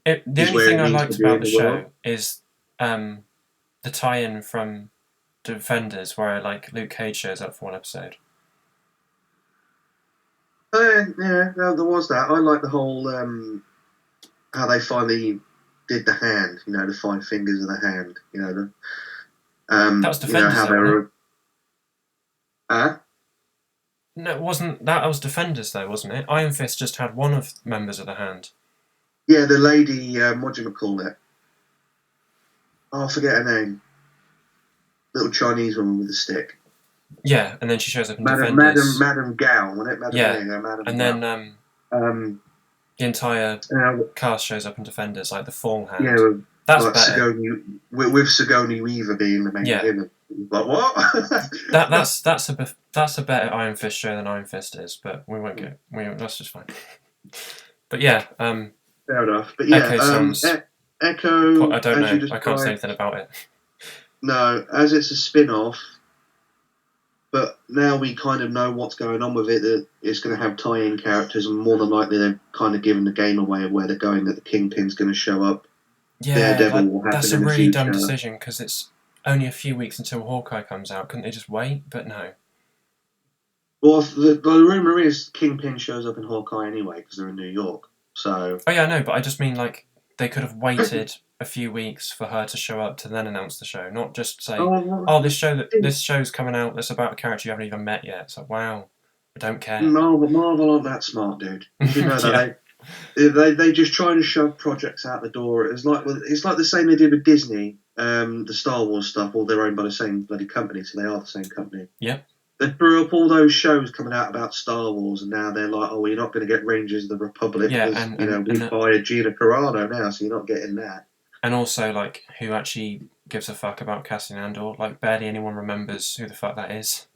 only thing I liked about the show is the tie-in from Defenders, where Luke Cage shows up for one episode. There was that. I like the whole how they finally did the Hand. The 5 fingers of the Hand. That was Defenders. How they were. No, it wasn't. That was Defenders, though, wasn't it? Iron Fist just had one of the members of the Hand. Yeah, the lady, what do you call it? Oh, I forget her name. Little Chinese woman with a stick. Yeah, and then she shows up in Defenders. Madam Gao, wasn't it? And then the entire cast shows up in Defenders, like the full Hand. Yeah, that's better. With Sigourney Weaver being the main villain. Like what? that's a better Iron Fist show than Iron Fist is, but we won't get. That's just fine. But yeah, fair enough. But yeah, Echo sounds. Echo. I don't know. I can't say anything about it. No, as it's a spin-off, but now we kind of know what's going on with it. That it's going to have tie-in characters, and more than likely they're kind of giving the game away of where they're going. That the Kingpin's going to show up. Yeah, that's a really dumb decision because it's only a few weeks until Hawkeye comes out. Couldn't they just wait? But no. Well, the rumour is Kingpin shows up in Hawkeye anyway because they're in New York. So. Oh yeah, I know, but I just mean they could have waited a few weeks for her to show up to then announce the show, not just say, this show's coming out that's about a character you haven't even met yet. It's like, wow, I don't care. Marvel aren't that smart, dude. You know that they just try and shove projects out the door. It's like the same they did with Disney. The Star Wars stuff, all they're owned by the same bloody company, so they are the same company. Yep. They threw up all those shows coming out about Star Wars, and now they're like, oh, you're not going to get Rangers of the Republic Yeah, because we fired Gina Carano now, so you're not getting that. And also, like, who actually gives a fuck about Cassian Andor? Like, barely anyone remembers who the fuck that is.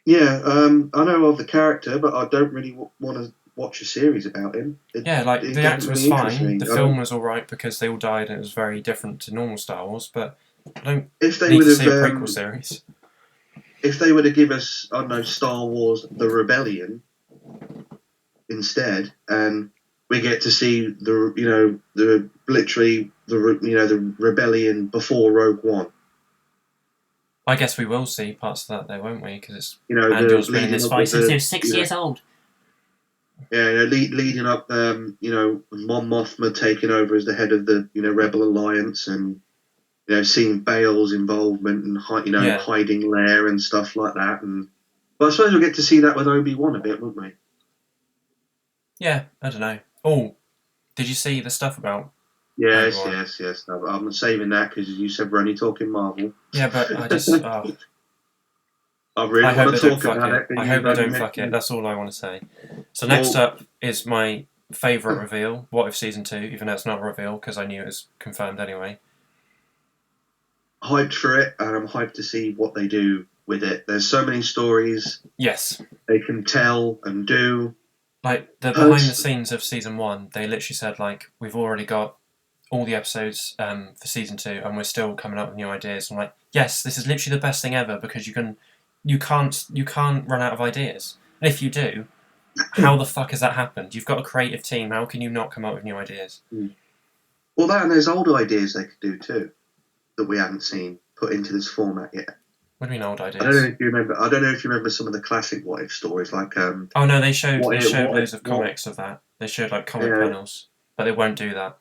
Yeah, I know of the character, but I don't really want to watch a series about him. The actor was fine. The film was alright because they all died and it was very different to normal Star Wars, but I don't need to see a prequel series. If they were to give us, I don't know, Star Wars: The Rebellion instead, and we get to see the rebellion before Rogue One. I guess we will see parts of that, though, won't we? Because it's Andor's been in this fight since he was 6 years old. Yeah, leading up, Mon Mothma taking over as the head of the Rebel Alliance, and seeing Bale's involvement and hiding lair and stuff like that. And I suppose we'll get to see that with Obi-Wan a bit, won't we? Yeah, I don't know. Oh, did you see the stuff about? Yes. No, I'm saving that because you said we're only talking Marvel. Yeah, but I just. I really want to talk about it. I hope they don't fuck it. That's all I want to say. So next up is my favourite reveal, What If Season 2, even though it's not a reveal because I knew it was confirmed anyway. Hyped for it, and I'm hyped to see what they do with it. There's so many stories. Yes. They can tell and do. Like, the behind the scenes of Season 1, they literally said, like, we've already got all the episodes for Season 2 and we're still coming up with new ideas. I'm like, yes, this is literally the best thing ever because you can't run out of ideas. And if you do, how the fuck has that happened? You've got a creative team. How can you not come up with new ideas? Well, that and there's old ideas they could do too that we haven't seen put into this format yet. What do you mean old ideas? I don't know if you remember some of the classic What If stories, like. Oh no, they showed loads of comics of that. They showed like comic panels, but they won't do that.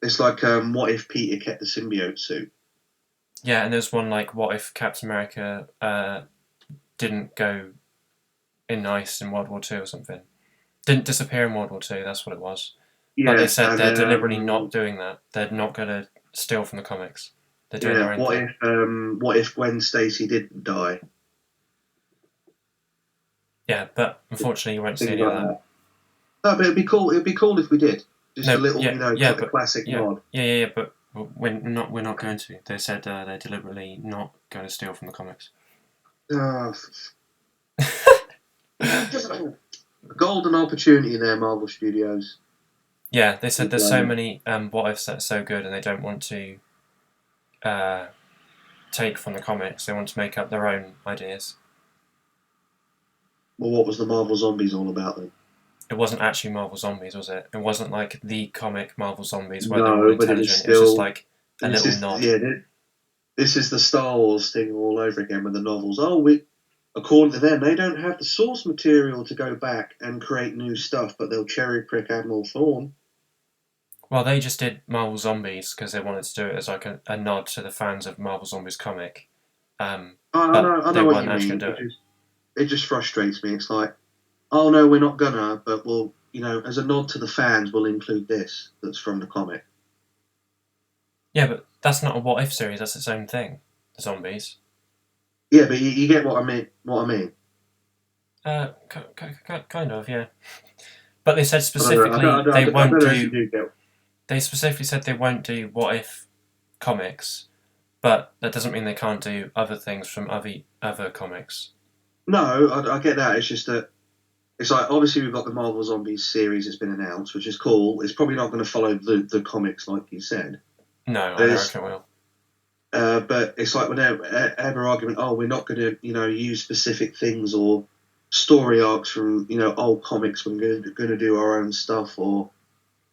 It's like what if Peter kept the symbiote suit? Yeah, and there's one like what if Captain America didn't go in ice in World War II or something. Didn't disappear in World War II, that's what it was. Yeah, but they said they're deliberately not doing that. They're not going to steal from the comics. They're doing their own thing. What if Gwen Stacy didn't die? Yeah, but unfortunately you won't see any of that. No, but it'd be cool. It'd be cool if we did. Just a little, classic nod. Yeah, but we're not going to. They said they're deliberately not going to steal from the comics. Golden opportunity there, Marvel Studios. Yeah, they said there's so many what ifs that's so good, and they don't want to take from the comics. They want to make up their own ideas. Well, what was the Marvel Zombies all about then? It wasn't actually Marvel Zombies, was it? It wasn't like the comic Marvel Zombies where they're all intelligent. It was just like a little nod. Yeah, this is the Star Wars thing all over again with the novels. According to them, they don't have the source material to go back and create new stuff, but they'll cherry pick Admiral Thrawn. Well, they just did Marvel Zombies because they wanted to do it as like a nod to the fans of Marvel Zombies comic. I know what you mean. It just frustrates me. It's like, oh no, we're not gonna, but we'll, as a nod to the fans, we'll include this that's from the comic. Yeah, but that's not a what if series. That's its own thing. The zombies. Yeah, but you get what I mean. Kind of, yeah. But they said specifically they won't do. They specifically said they won't do what if comics, but that doesn't mean they can't do other things from other comics. No, I get that. It's just that it's like obviously we've got the Marvel Zombies series that's been announced, which is cool. It's probably not going to follow the comics like you said. No, I don't reckon it will. But it's like whenever ever argument, we're not going to use specific things or story arcs from old comics. We're going to do our own stuff, or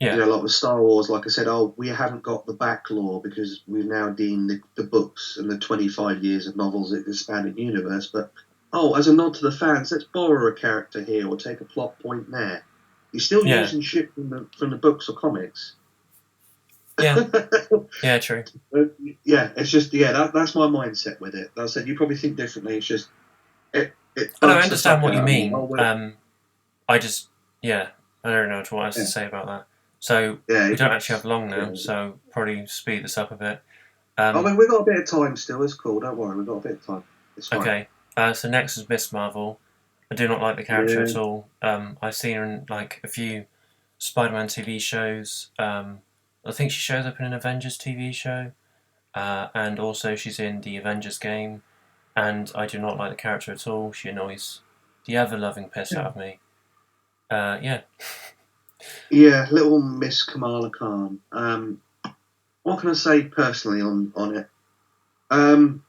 like with Star Wars, like I said, we haven't got the back lore because we've now deemed the books and the 25 years of novels of the expanded universe. But as a nod to the fans, let's borrow a character here or take a plot point there. You're still using shit from the books or comics. Yeah, yeah, true. It's just that's my mindset with it. Like I said, you probably think differently. It's just I understand what you mean. I don't know what else to say about that. So we don't actually have long now, so probably speed this up a bit. We've got a bit of time still. It's cool. Don't worry, we've got a bit of time. It's fine. Okay. So next is Miss Marvel. I do not like the character Yeah. at all. I've seen her in like a few Spider-Man TV shows. I think she shows up in an Avengers TV show, and also she's in the Avengers game. And I do not like the character at all. She annoys the ever-loving piss out of me. Yeah. Yeah, little Miss Kamala Khan. What can I say personally on it? Um,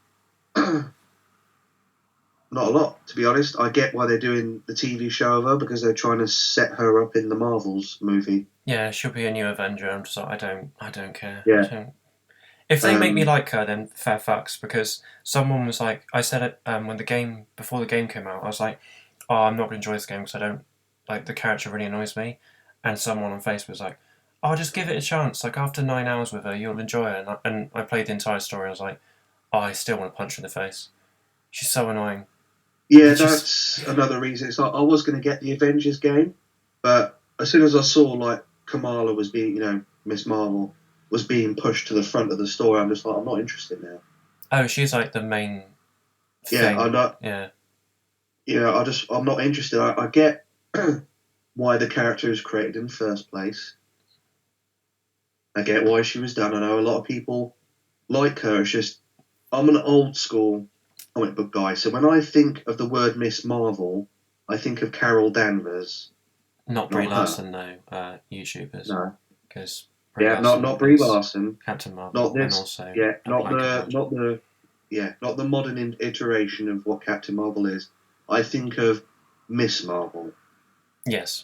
Not a lot, to be honest. I get why they're doing the TV show of her because they're trying to set her up in the Marvels movie. Yeah, she'll be a new Avenger. I'm just like, I don't care. I Yeah. don't. If they make me Um, like her, then fair fucks. Because someone was like, I said it when before the game came out. I was like, oh, I'm not going to enjoy this game because I don't like the character really annoys me. And someone on Facebook was like, oh, just give it a chance. Like after 9 hours with her, you'll enjoy her. And I played the entire story. I was like, oh, I still want to punch her in the face. She's so annoying. yeah, It's just that's another reason. It's like I was going to get the Avengers game, but as soon as I saw like Kamala was being, Miss Marvel was being pushed to the front of the story, I'm just like, I'm not interested now. oh, she's like the main Yeah, I'm thing. not. Yeah, I'm not interested. I get why the character is created in the first place. I get why she was done. I know a lot of people like her. It's just I'm an old school comic book guy, so when I think of the word Miss Marvel, I think of Carol Danvers, not Brie not her. Larson though. YouTubers, No, because Brie yeah, not Larson Brie is Larson, Captain not Marvel and this. also Yeah, a blank card. not the modern iteration of what Captain Marvel is. I think of Miss Marvel, Yes,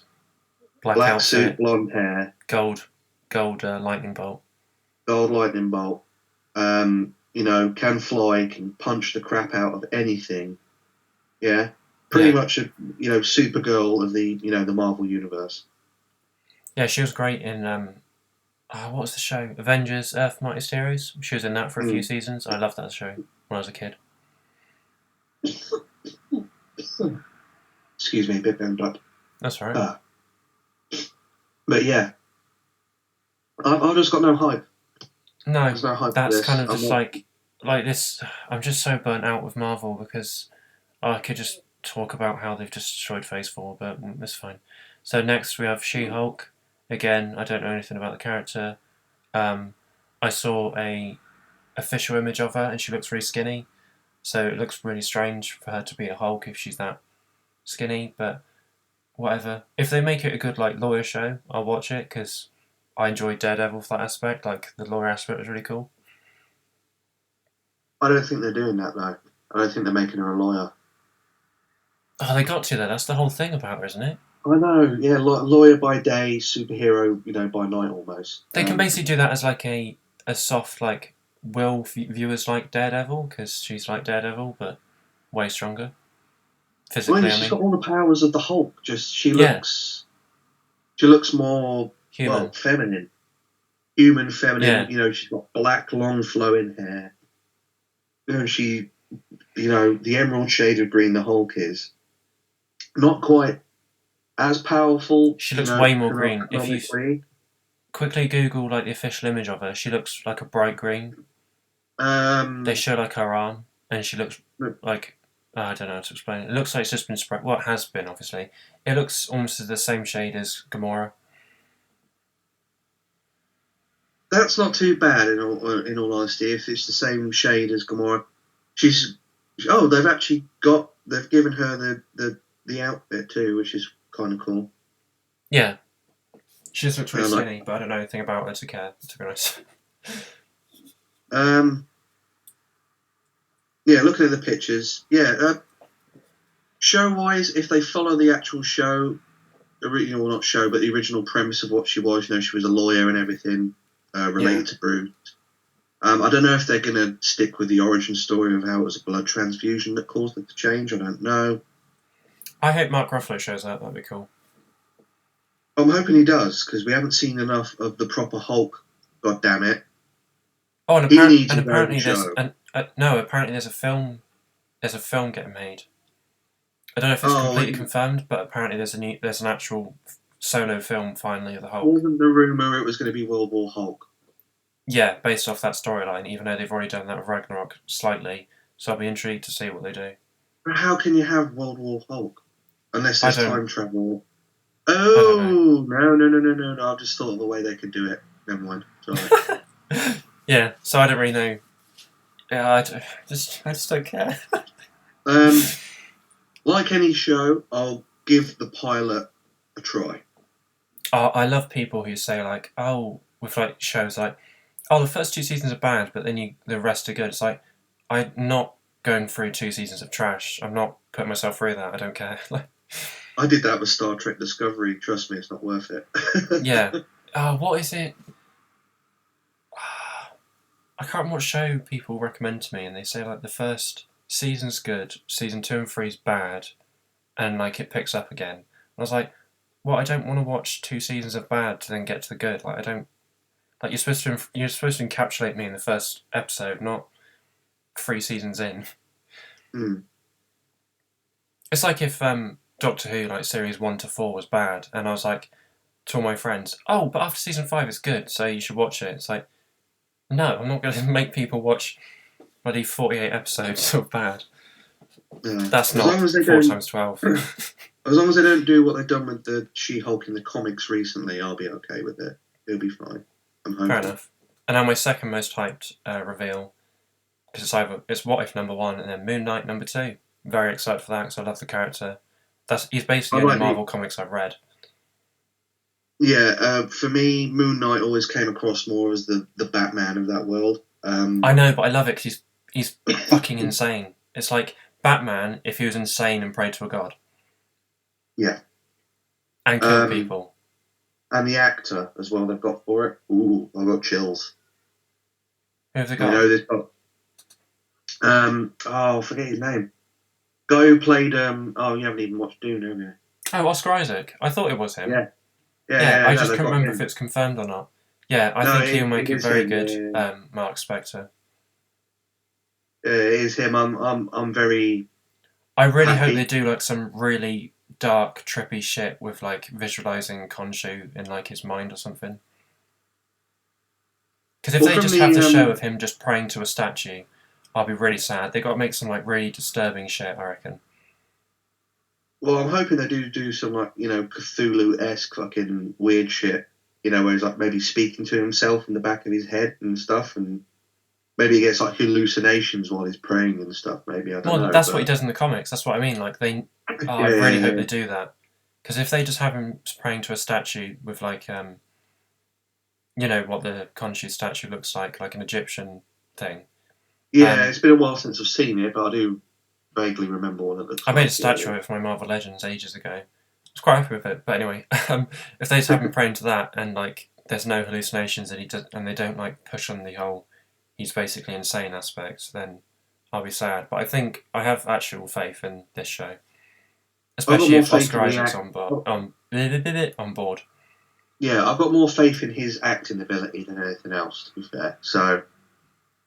black black suit, outfit, blonde hair, gold lightning bolt. gold lightning bolt. Can fly, can punch the crap out of anything. Yeah, pretty Yeah, much a Supergirl of the Marvel universe. yeah, she was great in what was the show? Avengers: Earth Mightiest Heroes. She was in that for a few Mm. seasons. I loved that show when I was a kid. Excuse me, a bit bent up. That's all right. Uh, but yeah, I've just got no hype. No, There's no hype for that's kind this. of just like this. I'm just so burnt out with Marvel because I could just talk about how they've just destroyed Phase 4, but it's fine. So next we have She-Hulk. Again, I don't know anything about the character. Um, I saw a official image of her and she looks really skinny. So it looks really strange for her to be a Hulk if she's that skinny, but whatever. If they make it a good like lawyer show, I'll watch it because I enjoyed Daredevil for that aspect. Like the lawyer aspect was really cool. I don't think they're doing that though. I don't think they're making her a lawyer. Oh, they got to that. That's the whole thing about her, isn't it? I know, yeah, lawyer by day, superhero, by night almost. They can basically do that as like a soft like will viewers like Daredevil because she's like Daredevil but way stronger I mean, physically. I she's got mean, all the powers of the Hulk. Just yeah, she looks more human. feminine, human, feminine. Yeah, She's got black, long, flowing hair. She, the emerald shade of green the Hulk is not quite as powerful, she looks way more green. If you canonically. quickly Google like the official image of her, she looks like a bright green. They Um, show like her arm, and she looks like I don't know how to explain it. It looks like it's just been sprayed. Well, it has been obviously. It looks almost the same shade as Gamora. that's not too bad in all honesty. If it's the same shade as Gamora, she's they've given her the outfit too, which is kind of cool. Yeah, she just looks really Like skinny, but I don't know anything about her to care. To be honest. um, yeah, looking at the pictures, yeah. Show wise, if they follow the actual show, well, not show, but the original premise of what she was, she was a lawyer and everything Yeah, related to Bruce. I don't know if they're going to stick with the origin story of how it was a blood transfusion that caused it to change. I don't know. I hope Mark Ruffalo shows up. That'd be cool. I'm hoping he does because we haven't seen enough of the proper Hulk. God damn it! Oh, He needs his own apparently there's show. no. Apparently there's a film. There's a film getting made. I don't know if it's Oh, completely confirmed, but apparently there's an actual solo film finally of the Hulk. wasn't the rumor it was going to be World War Hulk? Yeah, based off that storyline, even though they've already done that with Ragnarok slightly. So I'll be intrigued to see what they do. How can you have World War Hulk unless I there's don't. time travel? I don't know. Oh no! I've just thought of a way they could do it. Never mind. Sorry. Yeah, so I don't really know. Yeah, I just don't care. Like any show, I'll give the pilot a try. I love people who say like, oh, with like shows like, oh, the first two seasons are bad, but then the rest are good. It's like, I'm not going through 2 seasons of trash. I'm not putting myself through that. I don't care. I did that with Star Trek Discovery. Trust me, it's not worth it. Yeah. What is it? I can't remember what show people recommend to me, and they say like the first season's good, season 2 and 3's bad, and like it picks up again. And I was like, well, I don't want to watch 2 seasons of bad to then get to the good. Like I don't. Like you're supposed to encapsulate me in the first episode, not 3 seasons in. Mm. It's like if Doctor Who, like series 1 to 4, was bad, and I was like to all my friends, "Oh, but after season 5, it's good, so you should watch it." It's like, no, I'm not going to make people watch bloody 48 episodes of bad. Yeah. That's As not long as they 4 don't, times 12. as long as they don't do what they've done with the She-Hulk in the comics recently, I'll be okay with it. It'll be fine. I'm hoping. Fair enough. And now my second most hyped reveal, because it's What If #1 and then Moon Knight #2. Very excited for that because I love the character. He's basically the only Marvel comics I've read. Yeah, for me, Moon Knight always came across more as the Batman of that world. I know, but I love it because he's fucking insane. It's like Batman if he was insane and prayed to a god. Yeah. And killed people. And the actor as well they've got for it. Ooh, I've got chills. Who have they got? I know this. I forget his name. Guy who played. You haven't even watched Dune, have you? Oh, Oscar Isaac. I thought it was him. Yeah. I just couldn't remember if it's confirmed or not. Yeah, I think he'll make it very good. Mark Spector. It is him. I'm very. I really happy. hope they do like some really dark, trippy shit with like visualizing Khonshu in like his mind or something. Because if they just have the show of him just praying to a statue, I'll be really sad. They got to make some like really disturbing shit, I reckon. Well, I'm hoping they do some like Cthulhu-esque fucking weird shit. Where he's like maybe speaking to himself in the back of his head and stuff, and maybe he gets like hallucinations while he's praying and stuff. Maybe I don't know. Well, that's what he does in the comics. That's what I mean. Like I really hope they do that. Because if they just have him praying to a statue with like what the Khonshu statue looks like an Egyptian thing. Yeah, it's been a while since I've seen it, but I do vaguely remember what it looks like. I made a statue of it for my Marvel Legends ages ago. I was quite happy with it, but anyway, if they just have him praying to that and like there's no hallucinations and they don't like push on the whole he's basically insane aspect, then I'll be sad. But I think I have actual faith in this show, especially if Oscar Isaac's on board. Yeah, I've got more faith in his acting ability than anything else, to be fair. So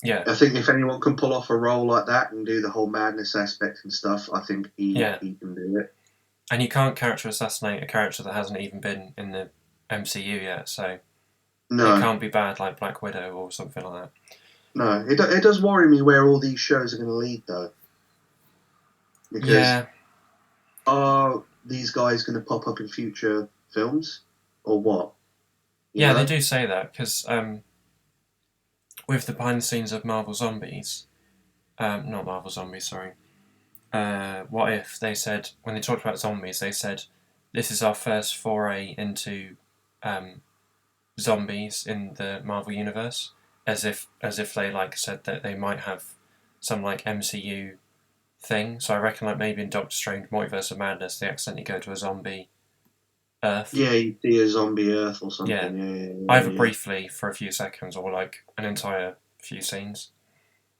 yeah, I think if anyone can pull off a role like that and do the whole madness aspect and stuff, I think he can do it. And you can't character assassinate a character that hasn't even been in the MCU yet, so it can't be bad like Black Widow or something like that. No, it does worry me where all these shows are going to lead, though. Because are these guys going to pop up in future films, or what? They do say that, because with the behind the scenes of Marvel Zombies, not Marvel Zombies, sorry. What If, they said, when they talked about zombies, they said, this is our first foray into zombies in the Marvel Universe, as if they like said that they might have some like MCU thing. So I reckon like maybe in Doctor Strange Multiverse of Madness they accidentally go to a zombie Earth. Yeah, you see a zombie Earth or something. Yeah. Either briefly for a few seconds or like an entire few scenes.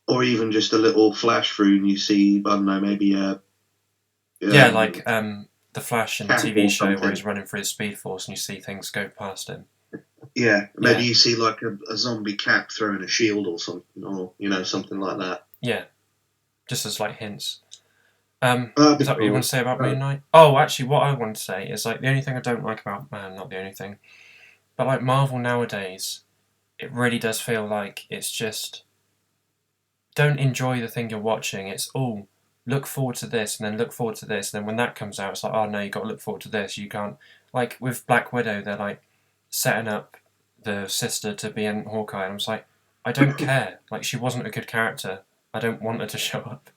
Or even just a little flash through and you see, I don't know, maybe like the Flash in the TV show where he's running through his Speed Force and you see things go past him. Yeah, maybe you see like a zombie cat throwing a shield or something, or something like that. Yeah, just as like hints. Is that what you want to say about Moon Knight? Oh, actually, what I want to say is like the only thing I don't like about not the only thing, but like Marvel nowadays, it really does feel like it's just don't enjoy the thing you're watching. It's look forward to this, and then look forward to this, and then when that comes out, it's like, oh no, you got to look forward to this. You can't, like with Black Widow, they're like setting up the sister to be in Hawkeye, and I'm just like, I don't care. Like, she wasn't a good character. I don't want her to show up.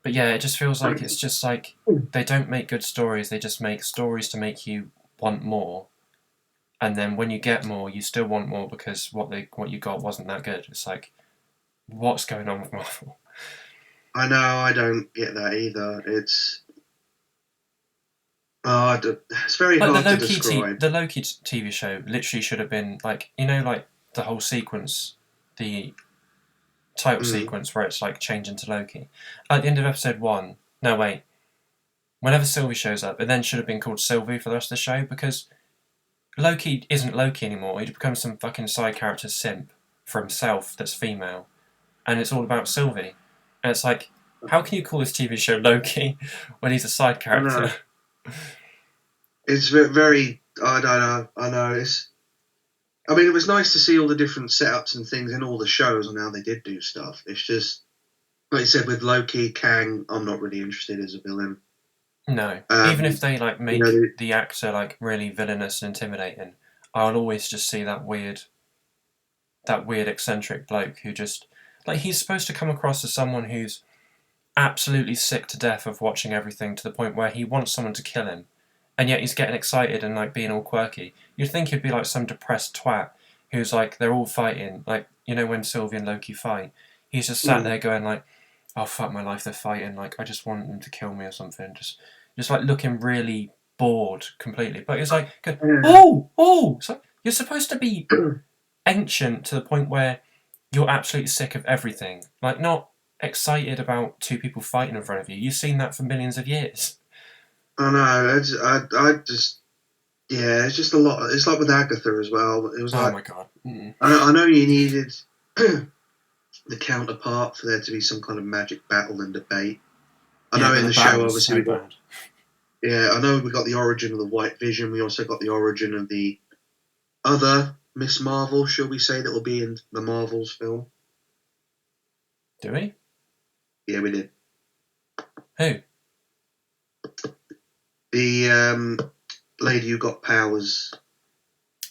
But yeah, it just feels like it's just like they don't make good stories. They just make stories to make you want more. And then when you get more, you still want more because what you got wasn't that good. It's like, what's going on with Marvel? I know, I don't get that either. It's it's very Like hard to describe. the Loki TV show literally should have been like, you know, like the whole sequence, the title sequence where it's like changing to Loki. At the end of episode 1, no wait, whenever Sylvie shows up, it then should have been called Sylvie for the rest of the show because Loki isn't Loki anymore. He becomes some fucking side character simp for himself that's female, and it's all about Sylvie. And it's like, how can you call this TV show Loki when he's a side character? It's very. I don't know. I know. I mean, it was nice to see all the different setups and things in all the shows and how they did do stuff. It's just, like you said, with Loki, Kang, I'm not really interested as a villain. No. Even if they like make the actor like really villainous and intimidating, I'll always just see that weird eccentric bloke who just, like, he's supposed to come across as someone who's absolutely sick to death of watching everything to the point where he wants someone to kill him. And yet he's getting excited and like being all quirky. You'd think he'd be like some depressed twat who's like, they're all fighting. Like, you know when Sylvie and Loki fight? He's just sat there going like, oh fuck my life, they're fighting. Like, I just want them to kill me or something. Just like looking really bored completely. But it's like, oh! It's like, you're supposed to be ancient to the point where you're absolutely sick of everything. Like, not excited about two people fighting in front of you. You've seen that for millions of years. I know. I just, yeah, it's just a lot. It's like with Agatha as well. It was like, oh my god. I know you needed the counterpart for there to be some kind of magic battle and debate. I know in the show, obviously, we got. Yeah, I know we got the origin of the White Vision. We also got the origin of the other Miss Marvel, shall we say, that will be in the Marvels film. Do we? Yeah, we did. Who? The lady who got powers.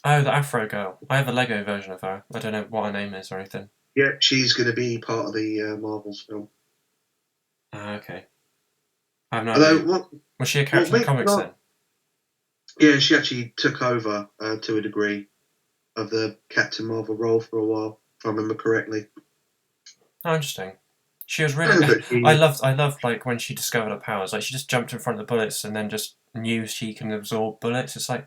Oh, the Afro girl. I have a Lego version of her. I don't know what her name is or anything. Yeah, she's going to be part of the Marvels film. Okay. I have no idea. Was she a character in the comics then? Yeah, she actually took over to a degree of the Captain Marvel role for a while, if I remember correctly. Oh, interesting. She was really. I loved like when she discovered her powers. Like she just jumped in front of the bullets and then just knew she can absorb bullets. It's like,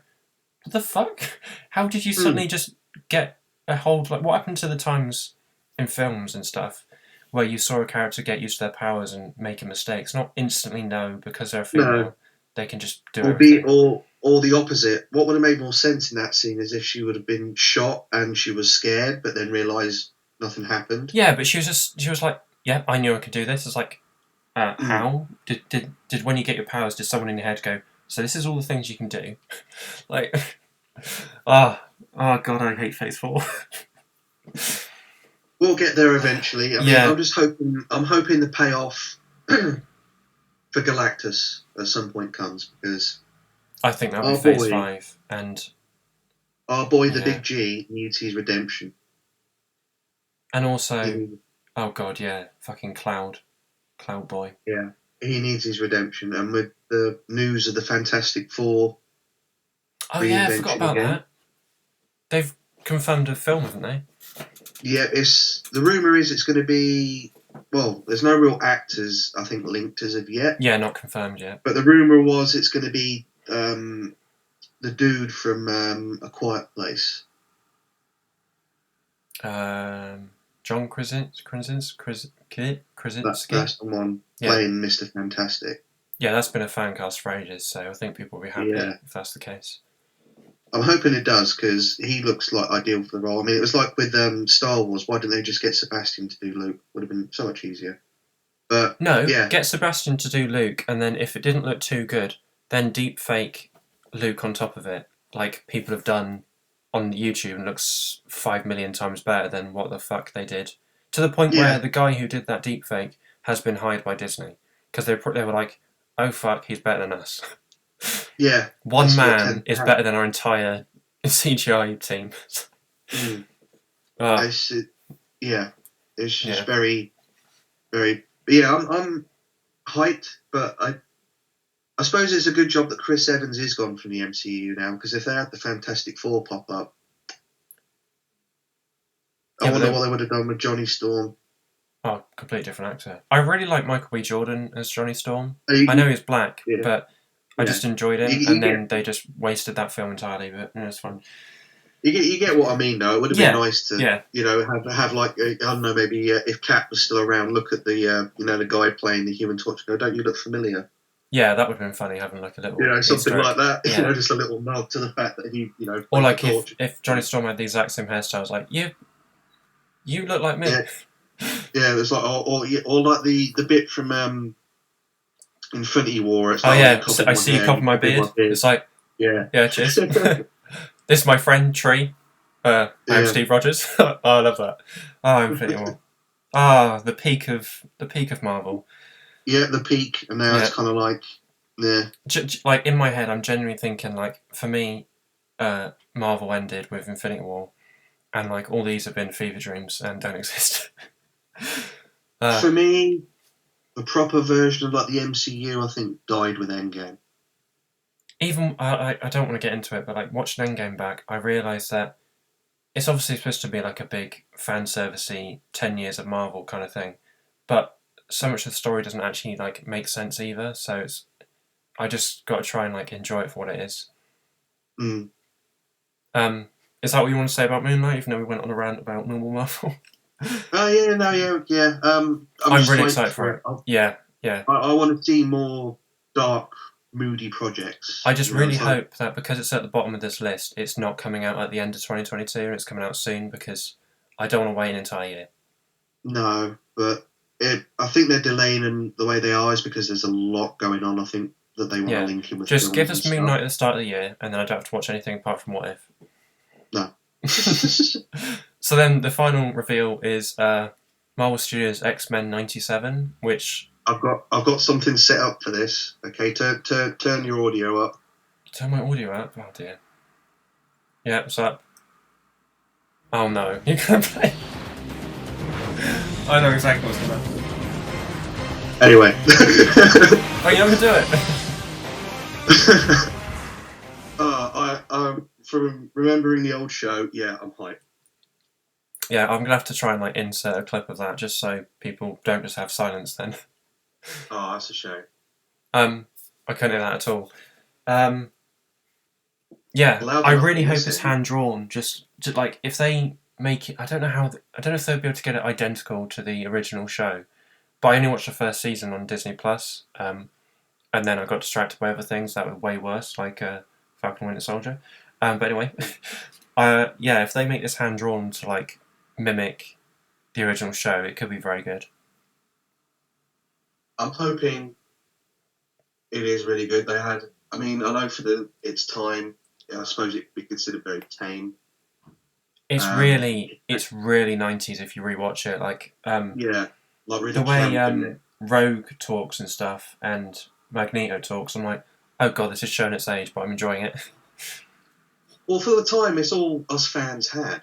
what the fuck? How did you suddenly just get a hold? Like, what happened to the times in films and stuff where you saw a character get used to their powers and making mistakes? Not instantly know because they're female. No. They can just do everything. Or the opposite. What would have made more sense in that scene is if she would have been shot and she was scared, but then realised nothing happened. Yeah, but she was like, yeah, I knew I could do this. It's like, how? Did when you get your powers, did someone in your head go, so this is all the things you can do? Like, oh god, I hate Phase 4. We'll get there eventually. I mean, I'm hoping the payoff for Galactus at some point comes, because I think that'll be Phase 5, and our boy, the Big G, needs his redemption. And also, oh god, yeah, fucking Cloud Boy. Yeah, he needs his redemption, and with the news of the Fantastic Four. Oh yeah, I forgot about that. They've confirmed a film, haven't they? Yeah, the rumour is it's going to be. Well, there's no real actors, I think, linked as of yet. Yeah, not confirmed yet. But the rumour was it's going to be the dude from A Quiet Place. John Krasinski. That's the one playing Mr. Fantastic. Yeah, that's been a fan cast for ages, so I think people will be happy if that's the case. I'm hoping it does, because he looks like ideal for the role. I mean, it was like with Star Wars. Why didn't they just get Sebastian to do Luke? Would have been so much easier. But no, get Sebastian to do Luke, and then if it didn't look too good, then deep fake Luke on top of it, like people have done on YouTube, and looks 5 million times better than what the fuck they did. To the point where the guy who did that deep fake has been hired by Disney because they were like, oh fuck, he's better than us. Yeah. One man is better than our entire CGI team. It's just very, very. Yeah, I'm hyped, but I suppose it's a good job that Chris Evans is gone from the MCU now, because if they had the Fantastic Four pop up, I wonder what they would have done with Johnny Storm. Oh, completely different actor. I really like Michael B. Jordan as Johnny Storm. I know he's black, but I just enjoyed him, they just wasted that film entirely. But it's fun. You get what I mean, though. It would have been nice to, have like, I don't know, maybe if Kat was still around, look at the, the guy playing the Human Torch and go, don't you look familiar? Yeah, that would have been funny, having like a little... something like that. Yeah. Just a little nod to the fact that he, or like if Johnny Storm had the exact same hairstyles, like, you look like me. Yeah, there's like, or like the bit from Infinity War. It's like, I see you copping my beard. It's like, cheers. This is my friend Tree. I'm Steve Rogers. Oh, I love that. Oh, Infinity War. The peak of Marvel. Yeah, the peak, and now it's kind of like, like in my head, I'm genuinely thinking, like, for me, Marvel ended with Infinity War, and like all these have been fever dreams and don't exist. For me, the proper version of like the MCU, I think, died with Endgame. Even I don't want to get into it, but like watching Endgame back, I realised that it's obviously supposed to be like a big fan servicey 10 years of Marvel kind of thing, but so much of the story doesn't actually like make sense either. So I just got to try and like enjoy it for what it is. Is that what you want to say about Moonlight? Even though we went on a rant about normal Marvel. I'm really excited for it. I want to see more dark, moody projects. I just really hope that because it's at the bottom of this list, it's not coming out at the end of 2022 and it's coming out soon, because I don't want to wait an entire year. No, but I think they're delaying them the way they are is because there's a lot going on. I think that they want to link in with. Just give us Moon Knight at the start of the year, and then I don't have to watch anything apart from What If. No. So then the final reveal is Marvel Studios X-Men 97, which I've got something set up for this. Okay, turn your audio up. Turn my audio up? Oh dear. Yeah, what's up? Oh no, you're gonna play. I know exactly what's gonna happen. Anyway. Oh, you're gonna do it. From remembering the old show, I'm hyped. Yeah, I'm gonna have to try and like insert a clip of that just so people don't just have silence then. Oh, that's a shame. I couldn't do that at all. I really hope it's hand drawn. Just like if they make it, I don't know if they'll be able to get it identical to the original show. But I only watched the first season on Disney Plus, and then I got distracted by other things that were way worse, like Falcon and Winter Soldier. But anyway, if they make this hand drawn to like mimic the original show, it could be very good. I'm hoping it is really good. I know for its time, I suppose it could be considered very tame. It's really 90s if you rewatch it. Like really the way Rogue talks and stuff, and Magneto talks. I'm like, oh god, this is showing its age, but I'm enjoying it. Well, for the time, it's all us fans had.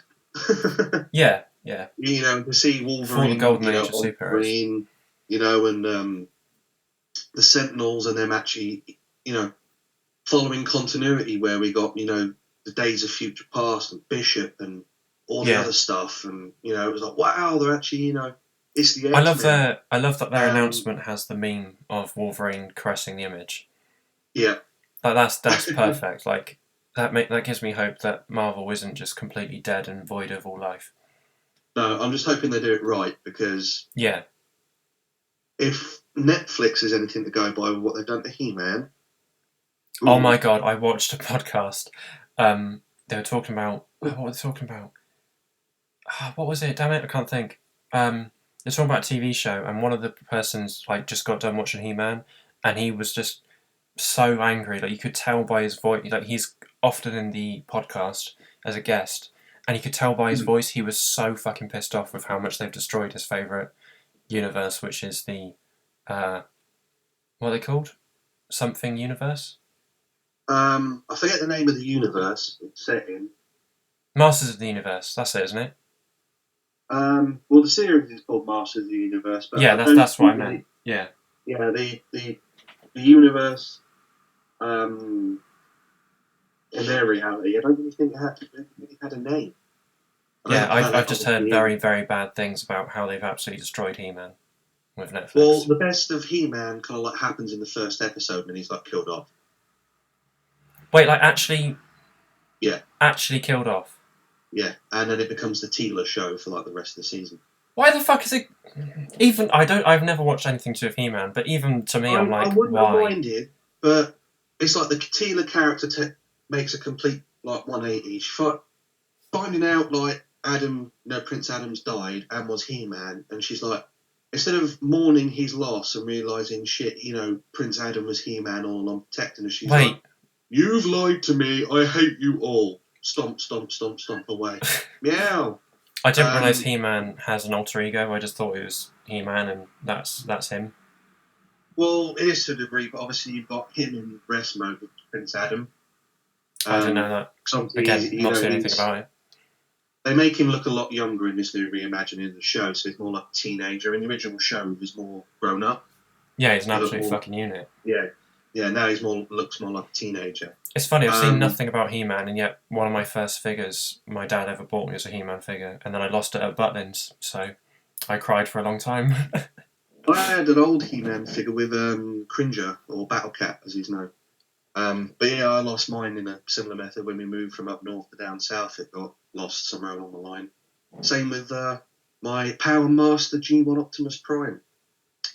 Yeah. To see Wolverine, for the golden age of superheroes. Green, and the Sentinels and them actually, following continuity where we got, the Days of Future Past and Bishop and all the other stuff, and it was like, wow, they're actually, it's the X-Men. I love that their announcement has the meme of Wolverine caressing the Image. Yeah, like that's perfect. Like that gives me hope that Marvel isn't just completely dead and void of all life. No, I'm just hoping they do it right, because if Netflix is anything to go by with what they've done to He-Man. Oh my god, I watched a podcast. They were talking about what were they talking about? What was it? Damn it, I can't think. They're talking about a TV show, and one of the persons like just got done watching He-Man, and he was just so angry. Like you could tell by his voice. Like he's often in the podcast as a guest, and you could tell by his voice he was so fucking pissed off with how much they've destroyed his favourite universe, which is the what are they called? Something universe. I forget the name of the universe it's set in. Masters of the Universe. That's it, isn't it? Well, the series is called Masters of the Universe, but Yeah, that's what I meant. Yeah. Yeah, the universe. In their reality, I don't really think it had a name. Yeah, I've just heard very, very bad things about how they've absolutely destroyed He-Man with Netflix. Well, the best of He-Man kind of like happens in the first episode when he's like killed off. Wait, like actually? Yeah. Actually killed off? Yeah, and then it becomes the Teela show for like the rest of the season. Why the fuck is it? Even I've never watched anything to do with He-Man, but even to me, I'm like, I wouldn't why? have minded, but it's like the Teela character makes a complete like 180. Finding out like Prince Adam's died and was He-Man, and she's like, instead of mourning his loss and realizing shit, Prince Adam was He-Man all along protecting her, she's like, you've lied to me, I hate you all. Stomp, stomp, stomp, stomp away. Meow. I didn't realise He-Man has an alter ego. I just thought it was He-Man and that's him. Well, it is to a degree, but obviously you've got him in rest mode with Prince Adam. I didn't know that. Again, not seen anything about it. They make him look a lot younger in this new reimagining of the show, so he's more like a teenager. In the original show, he was more grown up. Yeah, he's an absolute fucking unit. Yeah. Now he's looks more like a teenager. It's funny. I've seen nothing about He-Man, and yet one of my first figures my dad ever bought me was a He-Man figure, and then I lost it at Butlins, so I cried for a long time. I had an old He-Man figure with Cringer, or Battle Cat, as he's known. But yeah, I lost mine in a similar method when we moved from up north to down south. It got lost somewhere along the line. Same with my Power Master G1 Optimus Prime.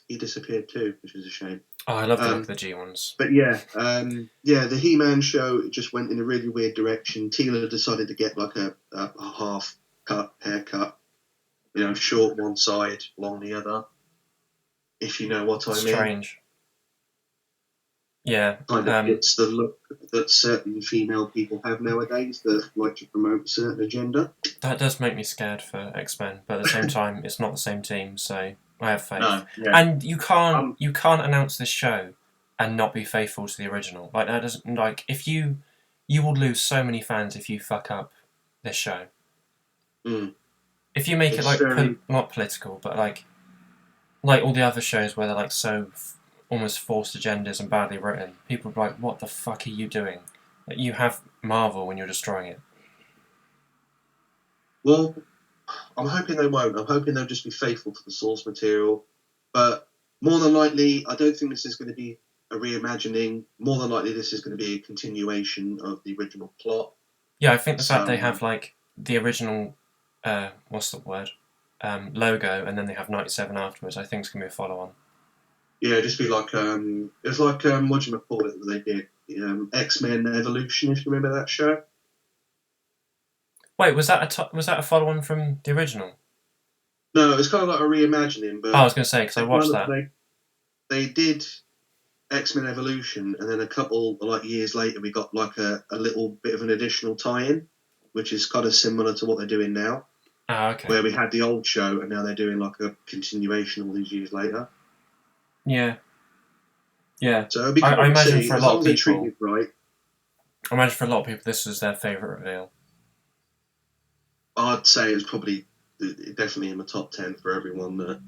He disappeared too, which is a shame. Oh, I love the look of the G1s. But yeah, the He-Man show just went in a really weird direction. Teela decided to get like a half cut haircut, short one side, long the other. If you know what I mean. Strange. Yeah. It's the look that certain female people have nowadays that like to promote a certain agenda. That does make me scared for X-Men, but at the same time, it's not the same team, so I have faith. No, yeah. And you can't announce this show and not be faithful to the original. Like that doesn't if you will lose so many fans if you fuck up this show. Mm. If you make it not political, but like all the other shows where they're like so almost forced agendas and badly written, people are like, what the fuck are you doing? Like, you have Marvel when you're destroying it. Well, I'm hoping they won't. I'm hoping they'll just be faithful to the source material. But more than likely, I don't think this is going to be a reimagining. More than likely, this is going to be a continuation of the original plot. Yeah, I think the fact they have the original, what's the word, logo, and then they have 97 afterwards, I think it's going to be a follow-on. Yeah, just be like it's like what do you call it that they did? X-Men Evolution, if you remember that show. Wait, was that a follow-on from the original? No, it was kind of like a reimagining. But I was going to say because I watched that. They did X-Men Evolution, and then a couple years later, we got a little bit of an additional tie-in, which is kind of similar to what they're doing now. Oh, okay. Where we had the old show, and now they're doing a continuation all these years later. Yeah. Yeah. So I imagine for a lot of people, I imagine for a lot of people, this was their favourite reveal. I'd say it's probably definitely in the top 10 for everyone that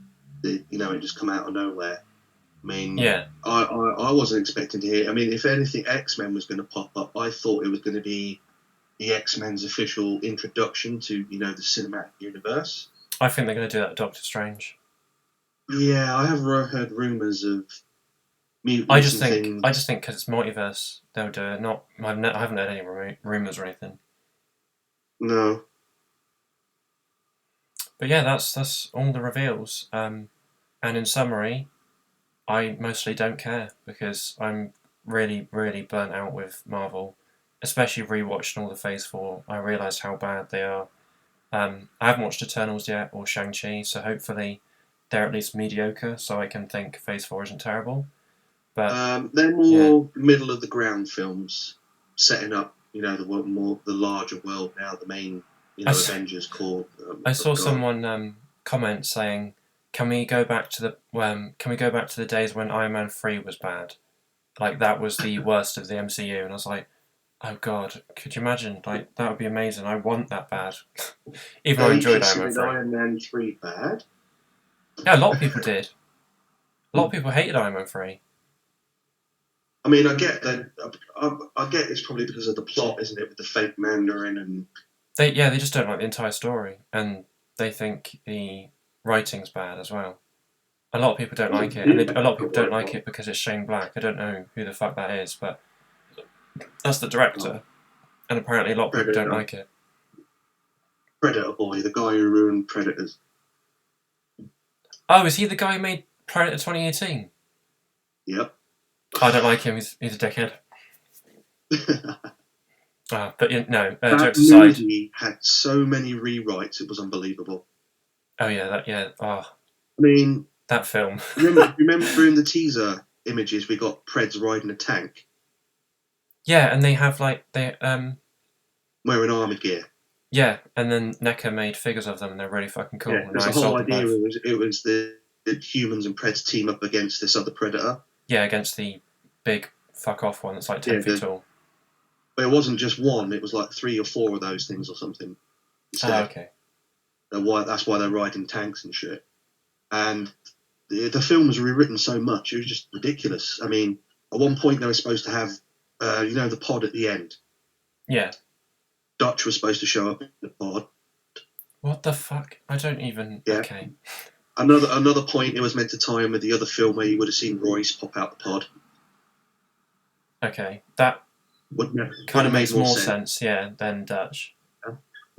it just come out of nowhere. I mean, yeah. I wasn't expecting to hear. I mean, if anything, X-Men was going to pop up. I thought it was going to be the X-Men's official introduction to the cinematic universe. I think they're going to do that with Doctor Strange. Yeah, I have heard rumours of mutants. I just think because it's multiverse, they'll do it. I haven't heard any rumours or anything. No. But yeah, that's all the reveals. And in summary, I mostly don't care because I'm really, really burnt out with Marvel. Especially rewatching all the Phase 4, I realised how bad they are. I haven't watched Eternals yet or Shang-Chi, so hopefully they're at least mediocre, so I can think Phase 4 isn't terrible. But they're more middle of the ground films, setting up the larger world now, the main Avengers core. I saw someone comment saying can we go back to the days when Iron Man 3 was bad? Like, that was the worst of the MCU, and I was like, oh god, could you imagine? Like, that would be amazing. I want that bad. Even though I enjoyed Iron Man 3. Iron Man 3 bad? Yeah, a lot of people did. A lot of people hated Iron Man 3. I mean, I get that. I get it's probably because of the plot, isn't it, with the fake Mandarin and. They just don't like the entire story, and they think the writing's bad as well. A lot of people don't like it, and a lot of people don't like it because it's Shane Black. I don't know who the fuck that is, but that's the director, and apparently a lot of people don't like it. Predator boy, the guy who ruined Predators. Oh, is he the guy who made Predator 2018? Yep. I don't like him. He's a dickhead. But no, that jokes aside, movie had so many rewrites; it was unbelievable. Oh yeah, I mean, that film. remember in the teaser images we got Preds riding a tank. Yeah, and they have wearing armor gear. Yeah, and then NECA made figures of them, and they're really fucking cool. Yeah, the whole idea was the humans and Preds team up against this other Predator. Yeah, against the big fuck off one that's like 10 feet tall. But it wasn't just one; it was like 3 or 4 of those things or something. Oh, okay. That's why they're riding tanks and shit. And the film was rewritten so much; it was just ridiculous. I mean, at one point they were supposed to have, the pod at the end. Yeah. Dutch was supposed to show up in the pod. What the fuck? I don't even. Yeah. Okay. Another point, it was meant to tie in with the other film where you would have seen Royce pop out the pod. Okay, that kind of makes more sense, yeah, than Dutch.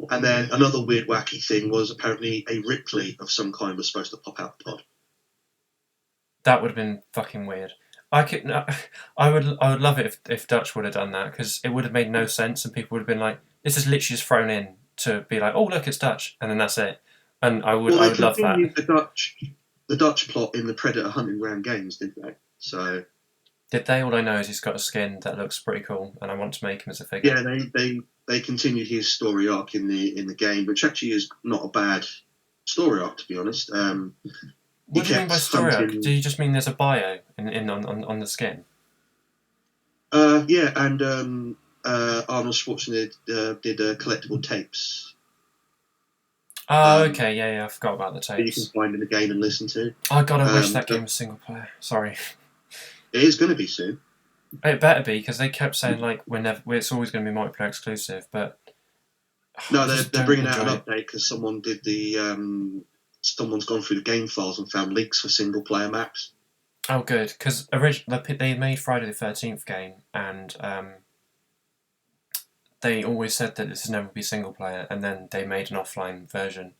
And then another weird, wacky thing was apparently a Ripley of some kind was supposed to pop out the pod. That would have been fucking weird. I would love it if Dutch would have done that, because it would have made no sense, and people would have been like, "This is literally just thrown in to be like, oh look, it's Dutch," and then that's it. And I would love that. The Dutch plot in the Predator Hunting Ground games, didn't they? So. Did they? All I know is he's got a skin that looks pretty cool, and I want to make him as a figure. Yeah, they continued his story arc in the game, which actually is not a bad story arc, to be honest. What do you mean by story arc? Do you just mean there's a bio on the skin? Yeah, and Arnold Schwarzenegger did collectible tapes. Oh, okay, yeah, I forgot about the tapes. That you can find in the game and listen to. Oh god, I wish that game was single player. Sorry. It is going to be soon. It better be, because they kept saying it's always going to be multiplayer exclusive, but no, they're bringing out an update because someone did someone's gone through the game files and found leaks for single player maps. Oh, good, because originally they made Friday the 13th game, and they always said that this would never be single player, and then they made an offline version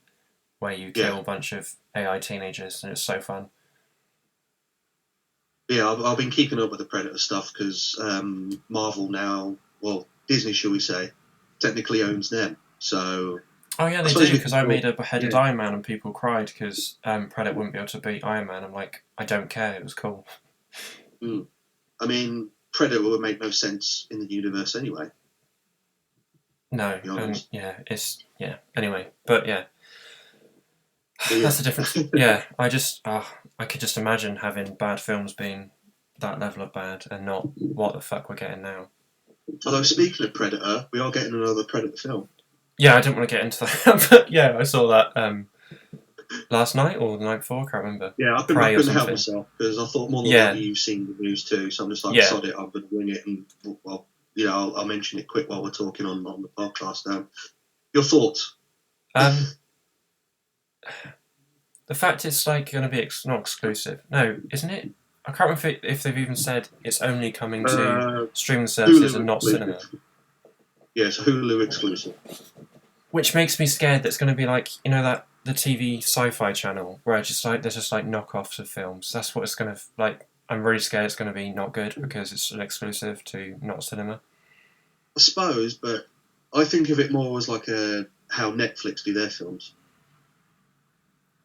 where you kill a bunch of AI teenagers, and it's so fun. Yeah, I've been keeping up with the Predator stuff because Marvel now, well, Disney, shall we say, technically owns them. So. Oh yeah, they do, because I made a beheaded Iron Man and people cried because Predator wouldn't be able to beat Iron Man. I'm like, I don't care. It was cool. I mean, Predator would make no sense in the universe anyway. No, anyway, but yeah. That's the difference. Yeah, I could just imagine having bad films being that level of bad and not what the fuck we're getting now. Although, speaking of Predator, we are getting another Predator film. Yeah, I didn't want to get into that, but yeah, I saw that last night or the night before, I can't remember. Yeah, I couldn't help myself because I thought more than likely you've seen the news too, so I'm just like, sod it, I'm going to wing it, and well, I'll mention it quick while we're talking on the podcast. Your thoughts? The fact it's like going to be not exclusive. No, isn't it? I can't remember if they've even said it's only coming to streaming services and not cinema. Yeah, it's Hulu exclusive. Which makes me scared that it's going to be like, the TV Sci-Fi channel where there's just knockoffs of films. That's what it's going to like. I'm really scared it's going to be not good because it's an exclusive to not cinema. I suppose, but I think of it more as like how Netflix do their films.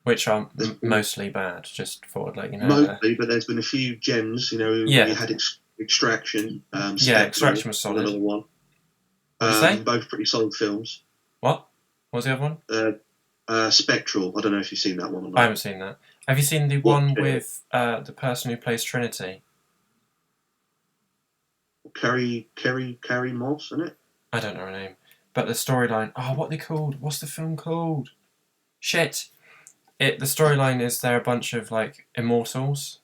Which are mostly bad, just thought I'd let you know. Mostly, but there's been a few gems, you had Extraction. Extraction was solid. Another one. Both pretty solid films. What was the other one? Spectral. I don't know if you've seen that one or not. I haven't seen that. Have you seen the Watch one it. with the person who plays Trinity? Carrie Moss, isn't it? I don't know her name, but the storyline. Oh, what are they called? What's the film called? Shit! The storyline is they're a bunch of like immortals.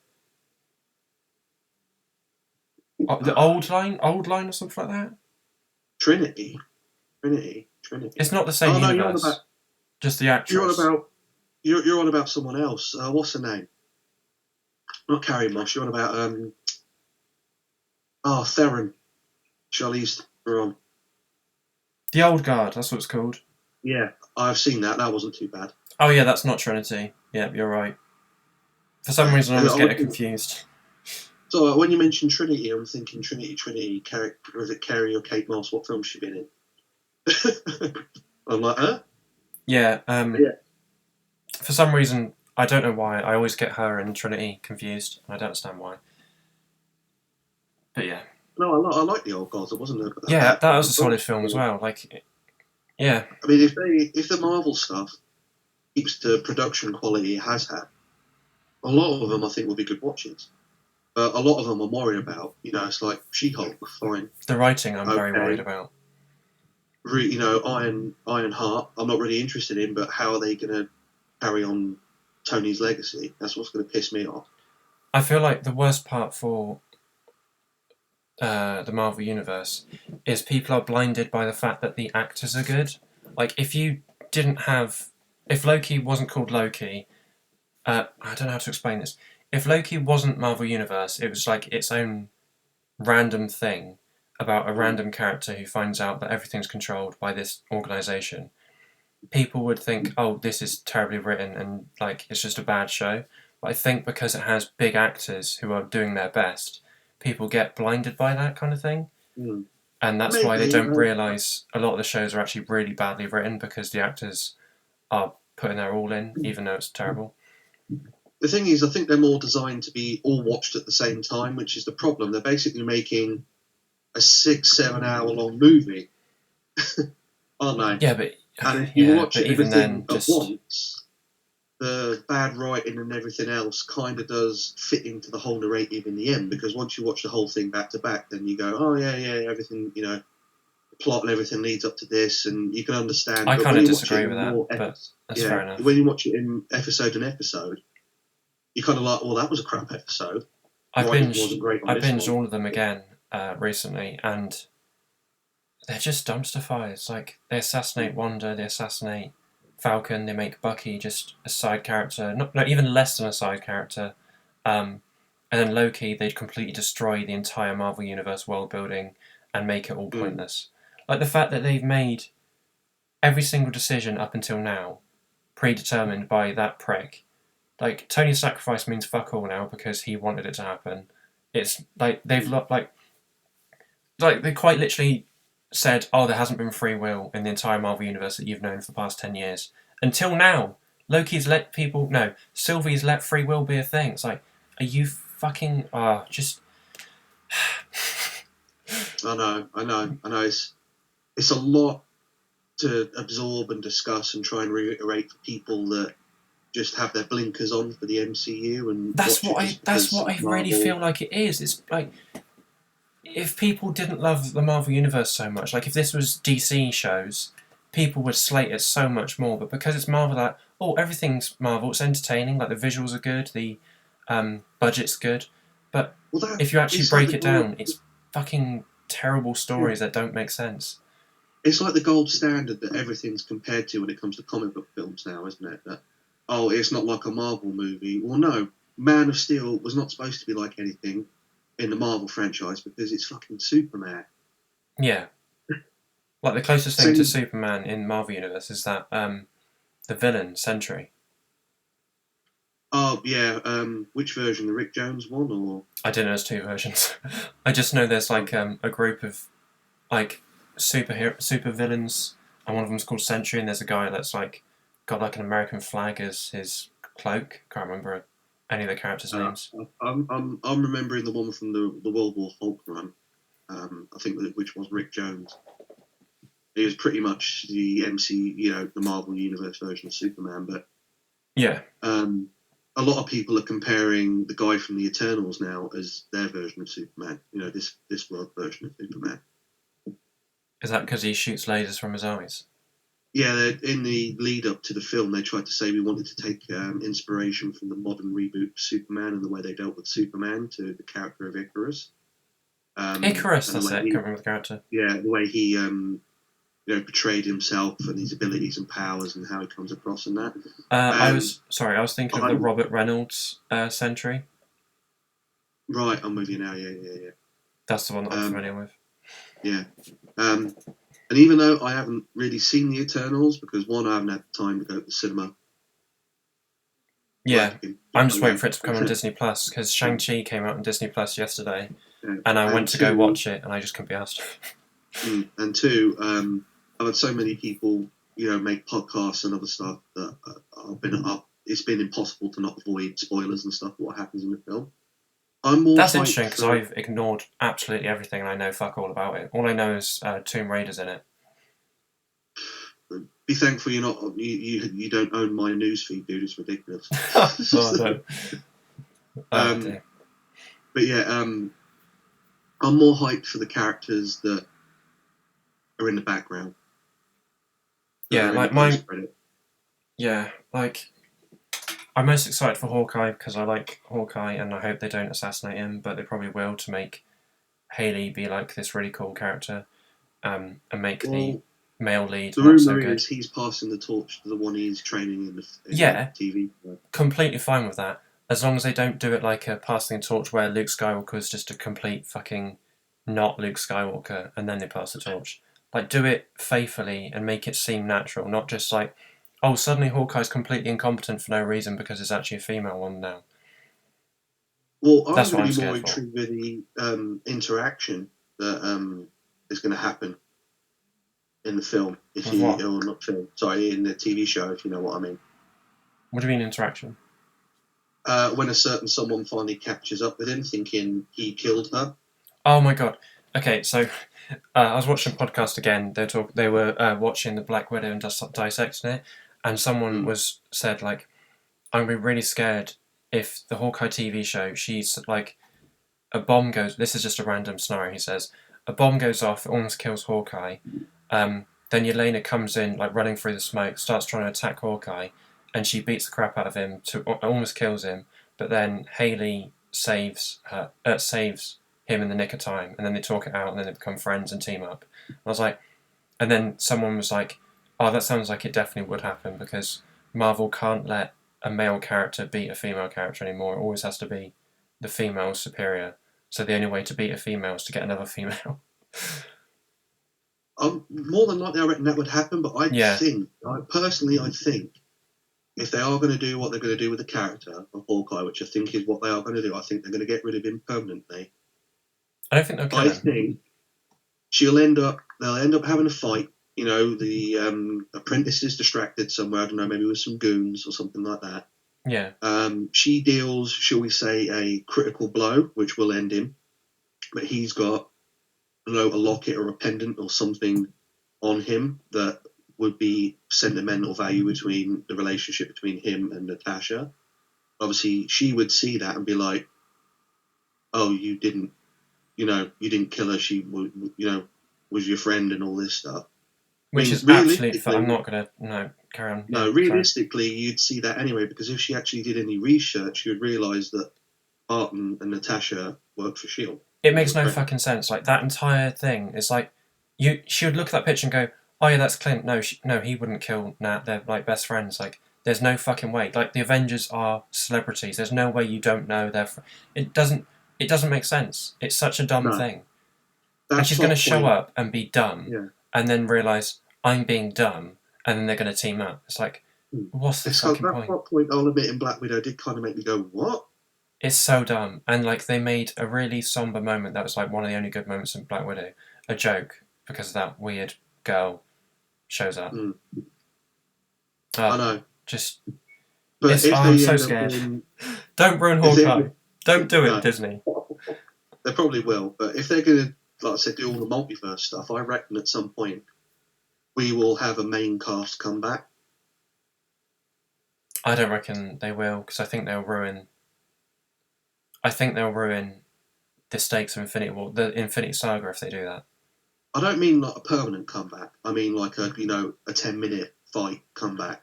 The old line, or something like that. Trinity. It's not the same Oh no, universe. Just the you're on actress. about you're on about someone else. What's her name? Not Carrie Moss. You're on about Theron. Charlize Theron. The Old Guard. That's what it's called. Yeah, I've seen that. That wasn't too bad. Oh yeah, that's not Trinity. Yeah, you're right. For some reason, I always get it confused. So when you mention Trinity, I'm thinking Trinity. Was it Carrie or Kate Moss? What film's she been in? I'm like, huh? Yeah. Yeah. For some reason, I don't know why. I always get her and Trinity confused. I don't understand why. But yeah. No, I like the Old Gods. It wasn't a Yeah, that was a solid film as well. Like, yeah. I mean, if the Marvel stuff keeps the production quality it has had, a lot of them I think will be good watches. But a lot of them I'm worried about. It's like She-Hulk, fine. The writing I'm very worried about. Ironheart, I'm not really interested in, but how are they going to carry on Tony's legacy? That's what's going to piss me off. I feel like the worst part for the Marvel Universe is people are blinded by the fact that the actors are good. Like, if Loki wasn't called Loki, I don't know how to explain this. If Loki wasn't Marvel Universe, it was like its own random thing about a random character who finds out that everything's controlled by this organization. People would think, oh, this is terribly written and like it's just a bad show. But I think because it has big actors who are doing their best, people get blinded by that kind of thing. Mm. And that's why they don't realise a lot of the shows are actually really badly written because the actors are putting their all in, even though it's terrible. The thing is, I think they're more designed to be all watched at the same time, which is the problem. They're basically making a 6-7 hour long movie, aren't they? Yeah, but and if you watch even then, at once, the bad writing and everything else kind of does fit into the whole narrative in the end. Because once you watch the whole thing back to back, then you go, oh yeah, everything, the plot and everything leads up to this, and you can understand. I kind of disagree with that, but that's fair enough. When you watch it in episode, you're kind of like, well, that was a crap episode. I binged all of them again recently, and they're just dumpster fires. Like, they assassinate Wanda, they assassinate Falcon, they make Bucky just a side character, not even less than a side character. And then Loki, they'd completely destroy the entire Marvel Universe world building and make it all pointless. Like, the fact that they've made every single decision up until now predetermined by that prick. Like, Tony's sacrifice means fuck all now because he wanted it to happen. It's like they quite literally said, oh, there hasn't been free will in the entire Marvel Universe that you've known for the past 10 years. Until now. Sylvie's let free will be a thing. It's like, are you fucking... just... I know. It's a lot to absorb and discuss and try and reiterate for people that just have their blinkers on for the MCU, and that's what I really feel like it is. It's like, if people didn't love the Marvel Universe so much, like if this was DC shows, people would slate it so much more. But because it's Marvel, like, oh, everything's Marvel, it's entertaining, like the visuals are good, the budget's good. But if you actually break it down, it's fucking terrible stories that don't make sense. It's like the gold standard that everything's compared to when it comes to comic book films now, isn't it? That, oh, it's not like a Marvel movie. Well, no, Man of Steel was not supposed to be like anything in the Marvel franchise because it's fucking Superman. Yeah. Like, the closest thing to Superman in Marvel Universe is that the villain, Sentry. Oh, yeah. Which version? The Rick Jones one? Or I didn't know there's two versions. I just know there's like a group of like super villains, and one of them's called Sentry, and there's a guy that's like got like an American flag as his cloak. Can't remember any of the characters' names. I'm remembering the one from the World War Hulk run. I think which was Rick Jones. He was pretty much the the Marvel Universe version of Superman, but yeah. a lot of people are comparing the guy from the Eternals now as their version of Superman. This world version of Superman. Is that because he shoots lasers from his eyes? Yeah, in the lead up to the film, they tried to say we wanted to take inspiration from the modern reboot of Superman and the way they dealt with Superman to the character of Icarus. Icarus, that's it. I can't remember the character. Yeah, the way he portrayed himself and his abilities and powers and how he comes across in that. I was thinking of the Robert Reynolds Sentry. Right, I'm with you now. Yeah. That's the one that I'm familiar with. Yeah. And even though I haven't really seen the Eternals, because one, I haven't had time to go to the cinema. Yeah, I'm just waiting for it to come on Disney Plus, because Shang-Chi came out on Disney Plus yesterday, and I went to go watch it, and I just couldn't be asked. And two, I've had so many people, make podcasts and other stuff that it's been impossible to not avoid spoilers and stuff of what happens in the film. That's interesting, because I've ignored absolutely everything and I know fuck all about it. All I know is Tomb Raider's in it. Be thankful you don't own my newsfeed, dude. It's ridiculous. Oh, no. But yeah, I'm more hyped for the characters that are in the background. Yeah, I'm most excited for Hawkeye because I like Hawkeye and I hope they don't assassinate him, but they probably will to make Hayley be like this really cool character and make the male lead the rumour is he's passing the torch to the one he's training in the TV. Completely fine with that, as long as they don't do it like a passing the torch where Luke Skywalker is just a complete fucking not Luke Skywalker and then they pass the torch. Like, do it faithfully and make it seem natural, not just like, oh, suddenly Hawkeye's completely incompetent for no reason because it's actually a female one now. Well, I'm really more intrigued with the interaction that is going to happen in the film, in the TV show, if you know what I mean. What do you mean interaction? When a certain someone finally catches up with him, thinking he killed her. Oh my god. Okay, so I was watching a podcast again. They were watching the Black Widow and dissecting it, and someone said like, "I'm gonna be really scared if the Hawkeye TV show, she's like, a bomb goes. This is just a random scenario." He says, "A bomb goes off, it almost kills Hawkeye. Then Yelena comes in like running through the smoke, starts trying to attack Hawkeye, and she beats the crap out of him almost kills him. But then Hayley saves him in the nick of time, and then they talk it out, and then they become friends and team up." And I was like, and then someone was like, "Oh, that sounds like it definitely would happen because Marvel can't let a male character beat a female character anymore. It always has to be the female superior. So the only way to beat a female is to get another female." More than likely, I reckon that would happen. But I think if they are going to do what they're going to do with the character of Hawkeye, which I think is what they are going to do, I think they're going to get rid of him permanently. I don't think they'll kill him. I think they'll end up having a fight. The apprentice is distracted somewhere. I don't know, maybe with some goons or something like that. Yeah. She deals, shall we say, a critical blow, which will end him. But he's got, a locket or a pendant or something on him that would be sentimental value between the relationship between him and Natasha. Obviously, she would see that and be like, "Oh, you didn't kill her. She, was your friend and all this stuff." Which is absolutely. I'm not gonna carry on. No, realistically, you'd see that anyway because if she actually did any research, you'd realise that Barton and Natasha worked for S.H.I.E.L.D. It makes no fucking sense. Like, that entire thing is like, she would look at that picture and go, "Oh yeah, that's Clint." No, he wouldn't kill Nat. They're like best friends. Like, there's no fucking way. Like, the Avengers are celebrities. There's no way you don't know their. It doesn't make sense. It's such a dumb thing. And she's going to show up and be dumb, and then realise I'm being dumb, and then they're going to team up. It's like, what's the fucking point? That point, I'll admit, in Black Widow did kind of make me go, "What?" It's so dumb. And like, they made a really somber moment that was like one of the only good moments in Black Widow a joke because that weird girl shows up. I know. I'm so scared. Don't ruin Hawkeye. Don't do it, Disney. They probably will, but if they're going to, like I said, do all the multiverse stuff, I reckon at some point we will have a main cast come back. I don't reckon they will, because I think they'll ruin. I think they'll ruin the stakes of Infinity War, the Infinity Saga, if they do that. I don't mean like a permanent comeback. I mean like a 10-minute fight comeback.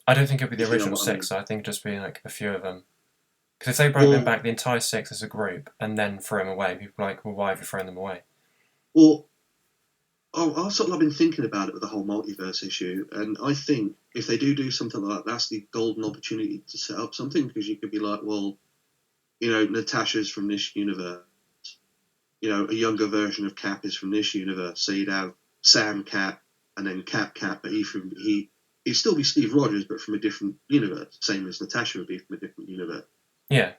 I don't think it'll be the If you know original what I mean. six. I think it'll just be like a few of them. Because if they brought them Well, back, the entire six as a group, and then throw them away, people are like, well, why have you thrown them away? well, I've sort of been thinking about it with the whole multiverse issue, and I think if they do something like that, that's the golden opportunity to set up something, because you could be like, well, Natasha's from this universe. A younger version of Cap is from this universe, so you'd have Sam Cap and then Cap, but he'd still be Steve Rogers, but from a different universe, same as Natasha would be from a different universe. Yeah.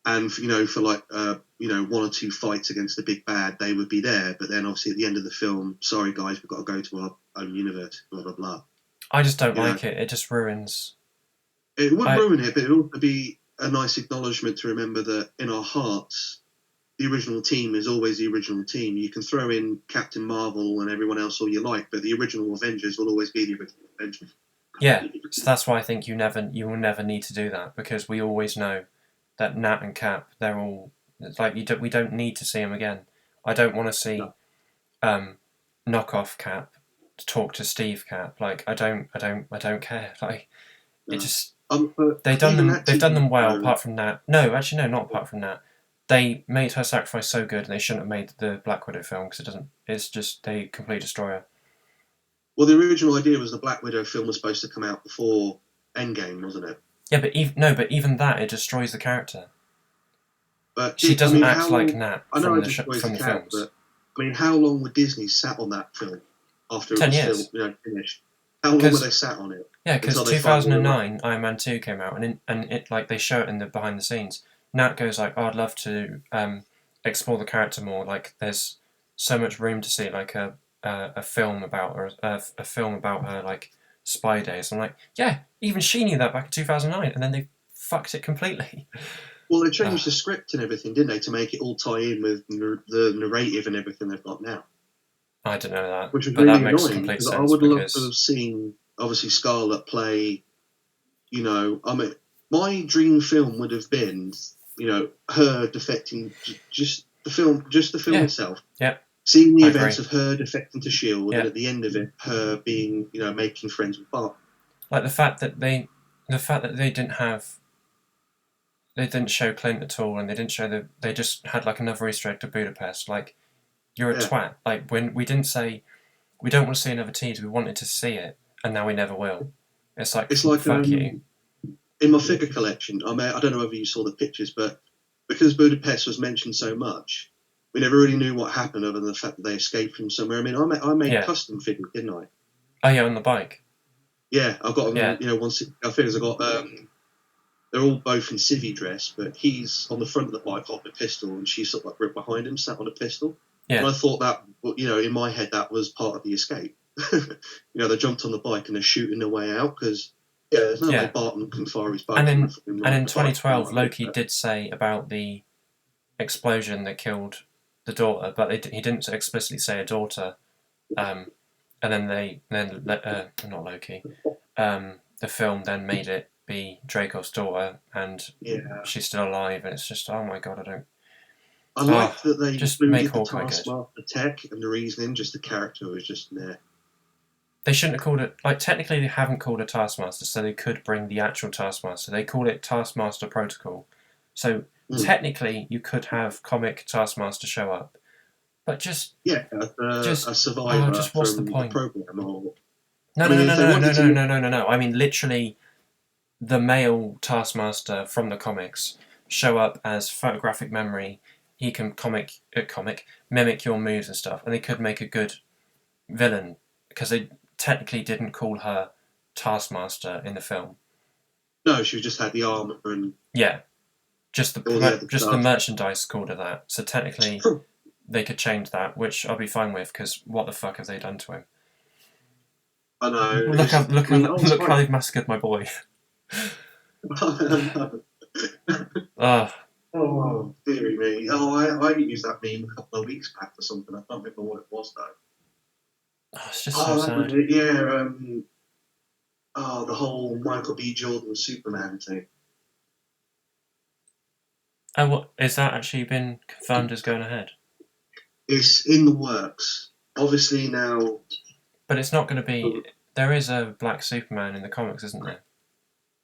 And for like one or two fights against the big bad, they would be there. But then obviously at the end of the film, sorry guys, we've got to go to our own universe. Blah blah blah. I just don't like it. It just ruins. It would ruin it, but it would be a nice acknowledgement to remember that in our hearts, the original team is always the original team. You can throw in Captain Marvel and everyone else all you like, but the original Avengers will always be the original Avengers. Yeah, so that's why I think you will never need to do that, because we always know that Nat and Cap, they're all like we don't need to see them again. I don't want to see knockoff Cap talk to Steve Cap. Like I don't care. Like it just they've done them well. Apart from Nat, no, actually no, not apart from Nat. They made her sacrifice so good, and they shouldn't have made the Black Widow film, because it doesn't. It's just they completely destroy her. Well, the original idea was the Black Widow film was supposed to come out before Endgame, wasn't it? Yeah, but even that, it destroys the character. But she doesn't act like Nat from the films. But I mean, how long would Disney sat on that film after 10 it was years. still finished? How long were they sat on it? Yeah, because 2009 Iron Man 2 came out, and it like they show it in the behind the scenes. Nat goes like, "Oh, I'd love to explore the character more. Like, there's so much room to see like a film about her, a film about her like spy days." I'm like, yeah, even she knew that back in 2009, and then they fucked it completely. Well, they changed the script and everything, didn't they, to make it all tie in with the narrative and everything they've got now. I didn't know that, which was but really that makes annoying, complete sense. I would love to have seen, obviously, Scarlet play. I mean, my dream film would have been, her defecting, just the film itself. Yeah. Seeing the events of her defecting to S.H.I.E.L.D. and at the end of it, her being, making friends with Bart. Like the fact that they didn't show Clint at all, and they didn't show they just had like another Easter egg to Budapest. Like, you're a twat. Like, when we didn't say we don't want to see another teaser, we wanted to see it, and now we never will. It's like fuck you. In my figure collection, I don't know whether you saw the pictures, but because Budapest was mentioned so much, we never really knew what happened other than the fact that they escaped from somewhere. I mean, I made custom figures, didn't I? Oh yeah, on the bike. Yeah, I've got figures. I got. They're all both in civvy dress, but he's on the front of the bike holding a pistol, and she's sort of like right behind him, sat on a pistol. Yeah. And I thought that, in my head, that was part of the escape. They jumped on the bike and they're shooting their way out because, there's no way Barton can fire his bow. And in 2012, Loki did say about the explosion that killed the daughter, but he didn't explicitly say a daughter. And then not Loki. The film then made it be Dracov's daughter, and she's still alive, and it's just, oh my god, I like that they just included the Taskmaster tech and the reasoning, just the character was just there. They shouldn't have called it, like, technically they haven't called it Taskmaster, so they could bring the actual Taskmaster. They call it Taskmaster Protocol. So technically you could have comic Taskmaster show up, but just a survivor. Just what's the point? Program or... No. I mean, literally, the male Taskmaster from the comics show up as photographic memory. He can mimic your moves and stuff, and they could make a good villain, because they technically didn't call her Taskmaster in the film. No, she just had the armor and just the merchandise called her that. So technically, they could change that, which I'll be fine with, because what the fuck have they done to him? I know. Look how they've massacred my boy. Oh, dearie me. I used that meme a couple of weeks back for something. I can't remember what it was, though. It's just so sad. the whole Michael B. Jordan Superman thing. Oh, what is that actually been confirmed as going ahead? It's in the works. Obviously now. But it's not going to be. There is a black Superman in the comics, isn't there?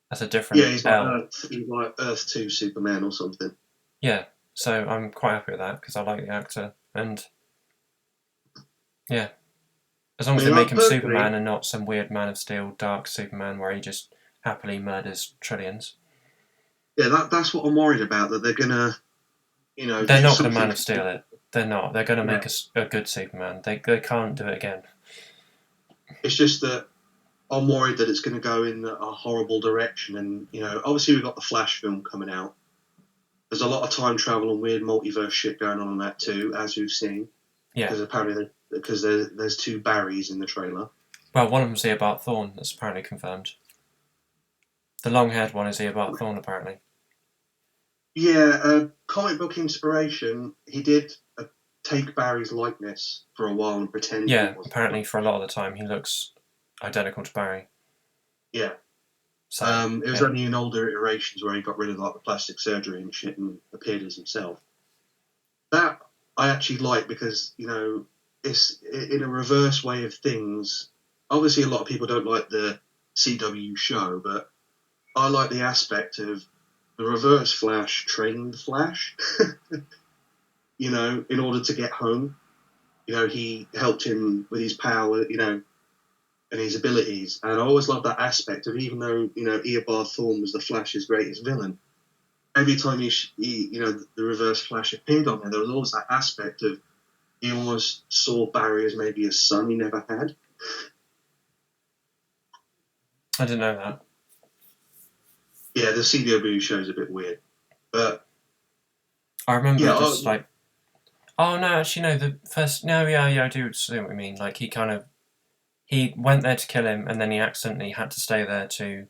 That's a Yeah, different he's L. like Earth 2 Superman or something. Yeah, so I'm quite happy with that because I like the actor, and yeah, as long as they make him Superman and not some weird Man of Steel, dark Superman where he just happily murders trillions. Yeah, that's what I'm worried about. That they're gonna, They're do not going to something. Man of Steel it. They're not. They're going to make a good Superman. They can't do it again. It's just that I'm worried that it's going to go in a horrible direction. And obviously we've got the Flash film coming out. There's a lot of time travel and weird multiverse shit going on that too, as we've seen. Yeah. Because apparently, there's two Barrys in the trailer. Well, one of them's Eobard Thawne. That's apparently confirmed. The long-haired one is Eobard Thawne, apparently. Yeah, comic book inspiration. He did take Barry's likeness for a while and pretend. Yeah, apparently for a lot of the time he looks identical to Barry. Yeah. So, it was only in older iterations where he got rid of like the plastic surgery and shit and appeared as himself. That I actually like because it's in a reverse way of things. Obviously, a lot of people don't like the CW show, but I like the aspect of the Reverse Flash trained Flash. In order to get home, he helped him with his power, and his abilities. And I always loved that aspect of, even though Eobard Thawne was the Flash's greatest villain, every time the Reverse Flash appeared on there was always that aspect of he almost saw Barry as maybe a son he never had. I didn't know that. Yeah, the CW show's a bit weird, but I remember oh no, actually no, the first yeah, I do see what you mean. Like he went there to kill him, and then he accidentally had to stay there to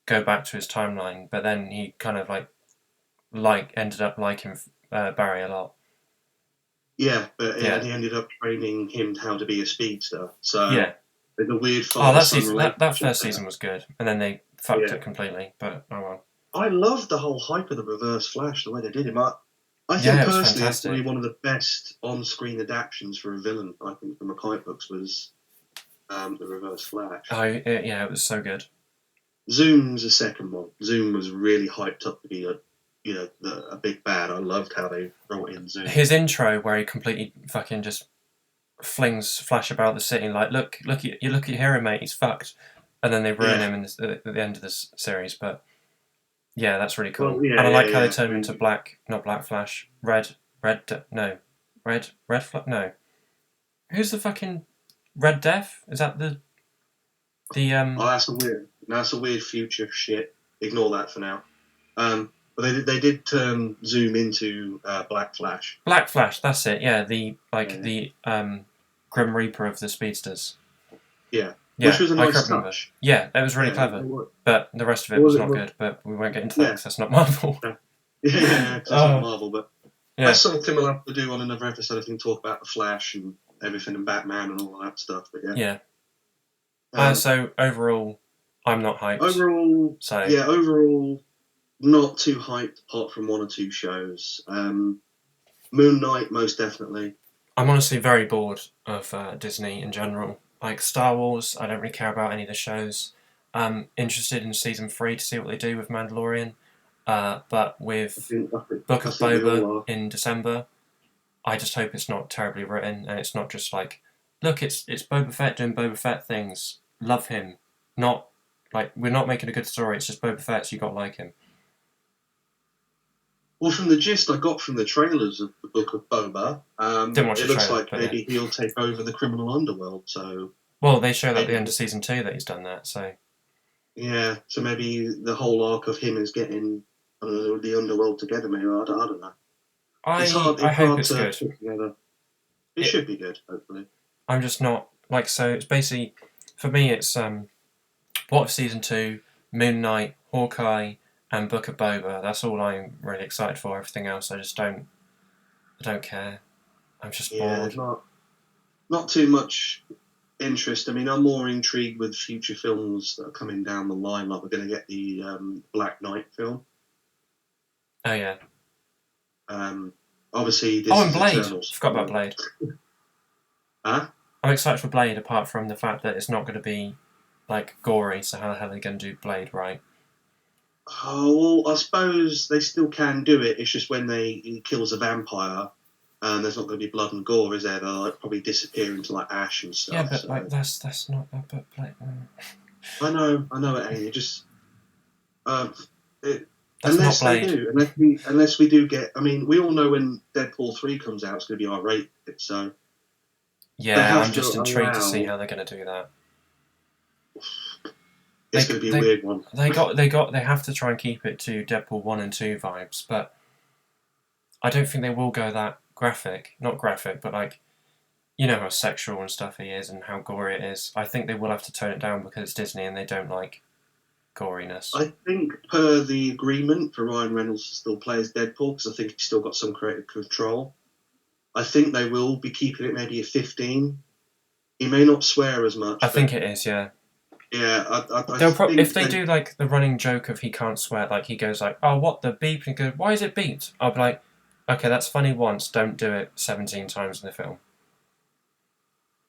go back to his timeline. But then he kind of ended up liking Barry a lot. Yeah, but and he ended up training him how to be a speedster. So yeah, the weird father-son that first season was good, and then they fucked it completely. But oh well. I loved the whole hype of the Reverse Flash, the way they did him. I think personally, it's probably one of the best on-screen adaptions for a villain. I think from the comic books was the Reverse Flash. Oh yeah, it was so good. Zoom's a second one. Zoom was really hyped up to be a big bad. I loved how they brought in Zoom. His intro, where he completely fucking just flings Flash about the city, like look at your hero, mate, he's fucked, and then they ruin him at the end of this series. But yeah, that's really cool. Well, and I like how they turned him into not Black Flash, Red Flash. No, who's the fucking Red Death? Is that the Oh, that's a weird future shit. Ignore that for now. But they did turn Zoom into Black Flash. Black Flash, that's it. Yeah, the Grim Reaper of the speedsters. Yeah, which was a nice touch. Yeah, that was really clever. But the rest of it was not good. But we won't get into that because that's not Marvel. Yeah, it's not Marvel, but that's something we'll have to do on another episode. I think talk about the Flash and everything and Batman and all that stuff. But yeah. So overall, I'm not hyped. Overall, not too hyped apart from one or two shows. Moon Knight, most definitely. I'm honestly very bored of Disney in general. Like Star Wars, I don't really care about any of the shows. I'm interested in season 3 to see what they do with Mandalorian. But with Book of Boba in December, I just hope it's not terribly written and it's not just like, look, it's Boba Fett doing Boba Fett things. Love him. Not like we're not making a good story. It's just Boba Fett, so you got to like him. Well, from the gist I got from the trailers of the Book of Boba, it looks like maybe he'll take over the criminal underworld. So they showed at the end of season 2 that he's done that. So so maybe the whole arc of him is getting the underworld together. Maybe I don't know. I hope it's good. It should be good, hopefully. I'm just not so. It's basically for me. It's what if season 2, Moon Knight, Hawkeye, and Book of Boba. That's all I'm really excited for. Everything else, I don't care. I'm just bored. Not too much interest. I mean, I'm more intrigued with future films that are coming down the line. Like we're going to get the Black Knight film. Oh yeah. Obviously, this Oh, and is Blade. Eternals. Forgot about Blade. Huh? I'm excited for Blade, apart from the fact that it's not going to be like gory. So how the hell are they going to do Blade right? Oh, well, I suppose they still can do it. It's just when he kills a vampire, there's not going to be blood and gore, is there? They'll like, probably disappear into like ash and stuff. Yeah, but so. like that's not. But Blade. I know it ain't. It just That's unless not they Blade. do, unless we do get. I mean, we all know when Deadpool 3 comes out, it's going to be R-rated. So they Yeah, have I'm to just intrigued to see allow. how they're going to do that. It's going to be a weird one. They have to try and keep it to Deadpool 1 and 2 vibes, but I don't think they will go that graphic. Not graphic, but like, you know how sexual and stuff he is and how gory it is. I think they will have to tone it down because it's Disney and they don't like goriness. I think per the agreement for Ryan Reynolds to still play as Deadpool, because I think he's still got some creative control. I think they will be keeping it maybe a 15. He may not swear as much. I think it is, yeah. Yeah, I think if they do like the running joke of he can't swear, like he goes like, "Oh, what the beep?" and he goes, "Why is it beeped?" I'll be like, "Okay, that's funny once. Don't do it 17 times in the film."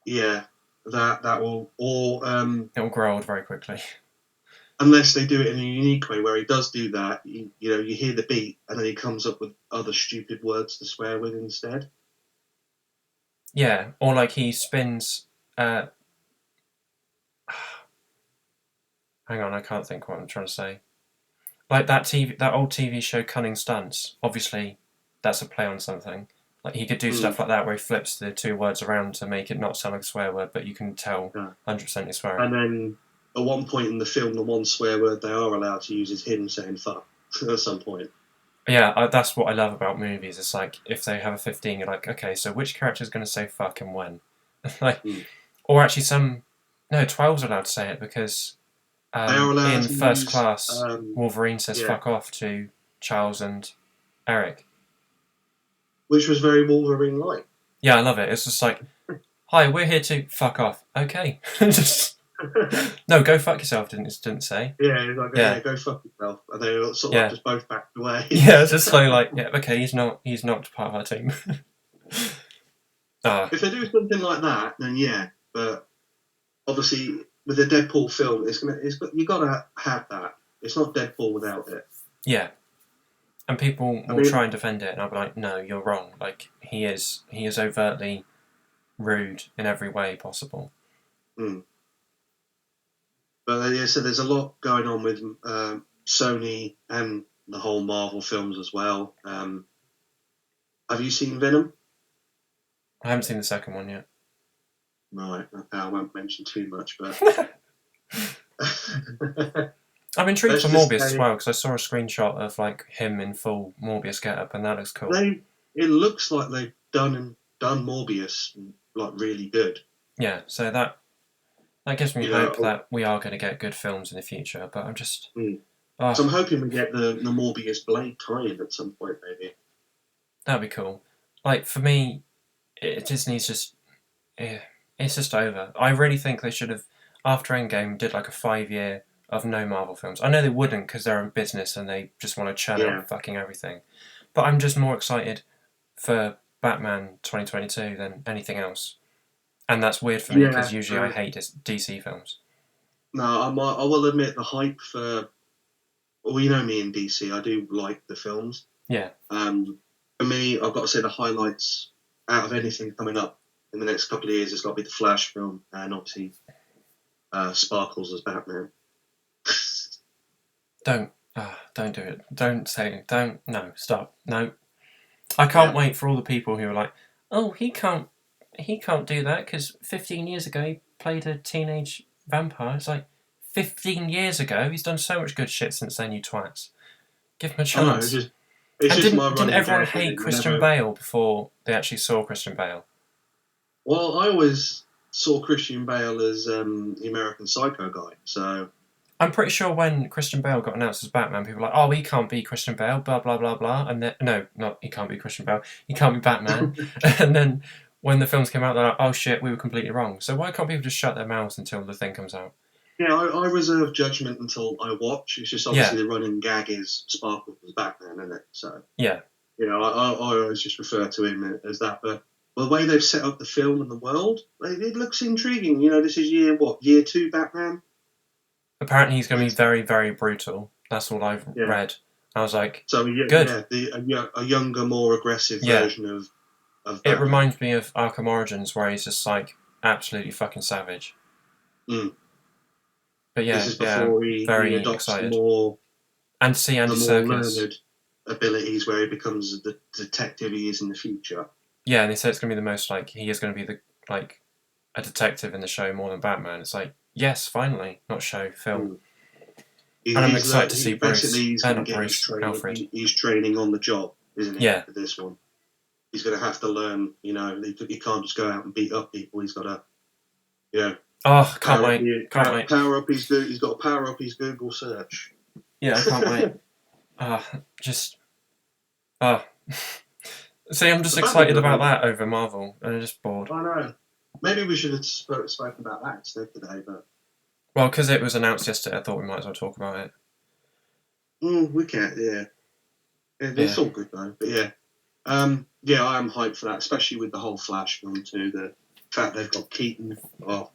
Yeah, that will, or it will grow old very quickly. Unless they do it in a unique way where he does do that, you hear the beat and then he comes up with other stupid words to swear with instead. Yeah, or like he spins. Hang on, I can't think what I'm trying to say. Like that old TV show, Cunning Stunts. Obviously, that's a play on something. Like he could do stuff like that where he flips the two words around to make it not sound like a swear word, but you can tell 100% he's swearing. And then at one point in the film, the one swear word they are allowed to use is him saying "fuck" at some point. Yeah, that's what I love about movies. It's like if they have a 15, you're like, okay, so which character is going to say "fuck" and when? Like, or actually, 12's allowed to say it because. In First Class, Wolverine says "fuck off" to Charles and Eric, which was very Wolverine-like. Yeah, I love it. It's just like, "Hi, we're here to fuck off." Okay, just no, go fuck yourself. Didn't say. Yeah, he's like, yeah, go fuck yourself, and they sort of just both backed away. Yeah, it's just so like, yeah, okay, he's not part of our team. If they do something like that, then yeah, but obviously. With a Deadpool film, you got to have that. It's not Deadpool without it. Yeah, and people will try and defend it, and I'll be like, no, you're wrong. Like he is overtly rude in every way possible. Mm. But so there's a lot going on with Sony and the whole Marvel films as well. Have you seen Venom? I haven't seen the second one yet. Right, okay, I won't mention too much, but I'm intrigued for Morbius as well because I saw a screenshot of like him in full Morbius getup, and that looks cool. It looks like they've done Morbius like really good. Yeah, so that gives me hope that we are going to get good films in the future. But I'm just, so I'm hoping we get the Morbius Blade tie-in at some point, maybe. That'd be cool. Like for me, Disney's just. It's just over. I really think they should have, after Endgame, did like a 5-year of no Marvel films. I know they wouldn't because they're in business and they just want to churn out fucking everything. But I'm just more excited for Batman 2022 than anything else. And that's weird for me because usually I hate DC films. No, I will admit the hype for... Well, you know me in DC, I do like the films. Yeah. For me, I've got to say the highlights out of anything coming up in the next couple of years, it's got to be the Flash film and obviously Sparkles as Batman. Don't do it. No, stop. No. I can't wait for all the people who are like, oh, he can't do that because 15 years ago he played a teenage vampire. It's like, 15 years ago? He's done so much good shit since then, you twats. Give him a chance. Didn't everyone hate Christian Bale before they actually saw Christian Bale? Well, I always saw Christian Bale as the American Psycho guy, so... I'm pretty sure when Christian Bale got announced as Batman, people were like, oh, he can't be Christian Bale, blah, blah, blah, blah. And then, no, not he can't be Christian Bale, he can't be Batman. And then when the films came out, they're like, oh shit, we were completely wrong. So why can't people just shut their mouths until the thing comes out? Yeah, I reserve judgment until I watch. It's just Yeah, obviously the running gag is Sparkle was Batman, isn't it? So, yeah. I always just refer to him as that. But the way they've set up the film and the world, it looks intriguing. This is year 2 Batman? Apparently he's going to be very, very brutal. That's all I've Yeah. read. I was like, So, good. A younger, more aggressive Yeah. version of It Batman. reminds me of Arkham Origins, where he's just like absolutely fucking savage. Mm. But yeah, This is before he very adopts excited. more And to see Andy the more Serkis. learned abilities where he becomes the detective he is in the future. Yeah, and they say it's going to be the most like he is going to be a detective in the show more than Batman. It's like, yes, finally, not show, film. And I'm excited to see Bruce He's going to get Bruce Alfred. He's training on the job, isn't he? Yeah. For this one, he's going to have to learn. He can't just go out and beat up people. He's got to, Oh, can't wait! Power up his. He's got to power up his Google search. Yeah, I can't wait. See, I'm just excited about that over Marvel, and I'm just bored. I know. Maybe we should have spoken about that instead today, but. Well, because it was announced yesterday, I thought we might as well talk about it. We can't, yeah. It's all good though, but yeah. I am hyped for that, especially with the whole Flash film too. The fact they've got Keaton. Oh.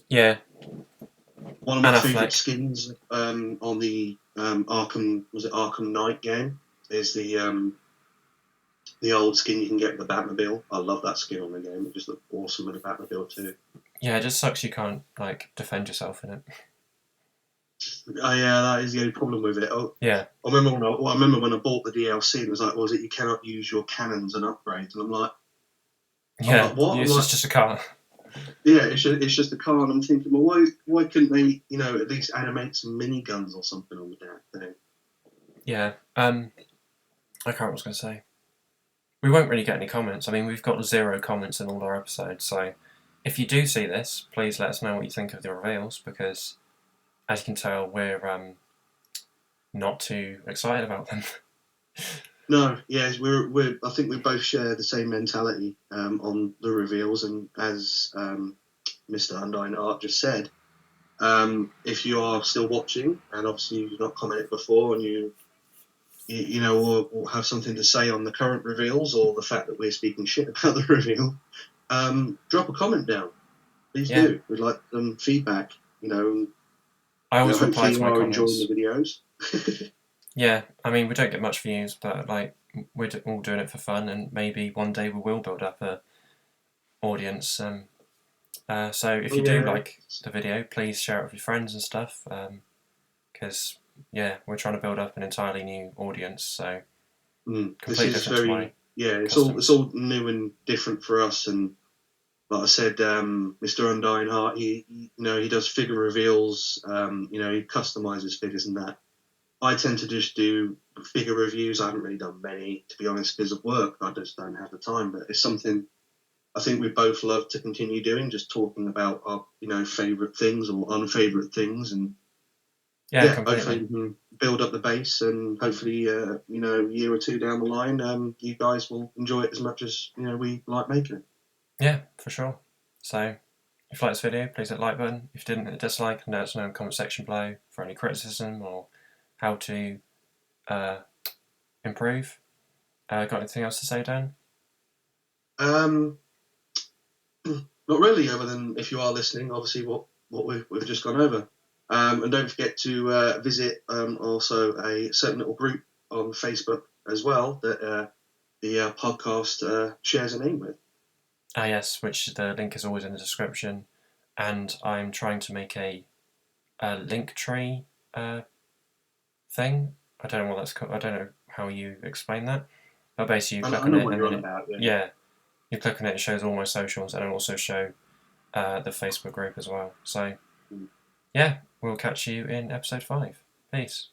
Yeah. One of my favourite skins on the Arkham Knight game is the old skin you can get with the Batmobile. I love that skin on the game. It just looked awesome with the Batmobile too. Yeah, it just sucks you can't defend yourself in it. Oh, yeah, that is the only problem with it. Yeah. I remember when I bought the DLC, it was like, you cannot use your cannons and upgrades, and I'm like, what? It's just a car. Yeah, it's just a car, and I'm thinking, well, why couldn't they, at least animate some miniguns or something on the damn thing? Yeah. I can't remember what I was going to say. We won't really get any comments. I mean, we've got 0 comments in all our episodes, so if you do see this, please let us know what you think of the reveals, because as you can tell, we're not too excited about them. No, yes, we're. I think we both share the same mentality on the reveals, and as Mr. Undying Art just said, if you are still watching, and obviously you've not commented before, and you or have something to say on the current reveals or the fact that we're speaking shit about the reveal, drop a comment down. Please do. We'd like some feedback. I always reply to my comments. comments. Enjoying the videos. Yeah, I mean, we don't get much views, but we're all doing it for fun, and maybe one day we will build up a audience. So if you do like the video, please share it with your friends and stuff, because we're trying to build up an entirely new audience. So completely different to my it's all new and different for us, and like I said, Mr. Undying Heart, he does figure reveals. He customizes figures and that. I tend to just do figure reviews. I haven't really done many, to be honest, because of work. I just don't have the time. But it's something I think we both love to continue doing, just talking about our, favourite things or unfavourite things, and hopefully we can build up the base, and hopefully, a year or two down the line, you guys will enjoy it as much as we like making it. Yeah, for sure. So if you like this video, please hit the like button. If you didn't, hit the dislike, and let us know in the comment section below for any criticism or how to improve. Got anything else to say, Dan? Not really, other than if you are listening, obviously what we've just gone over. And don't forget to visit also a certain little group on Facebook as well that the podcast shares a name with. Yes, which the link is always in the description. And I'm trying to make a link tree thing. I don't know what that's called. I don't know how you explain that. But basically, you click on it, and then you click on it. It shows all my socials, and it'll also show the Facebook group as well. So, we'll catch you in episode 5. Peace.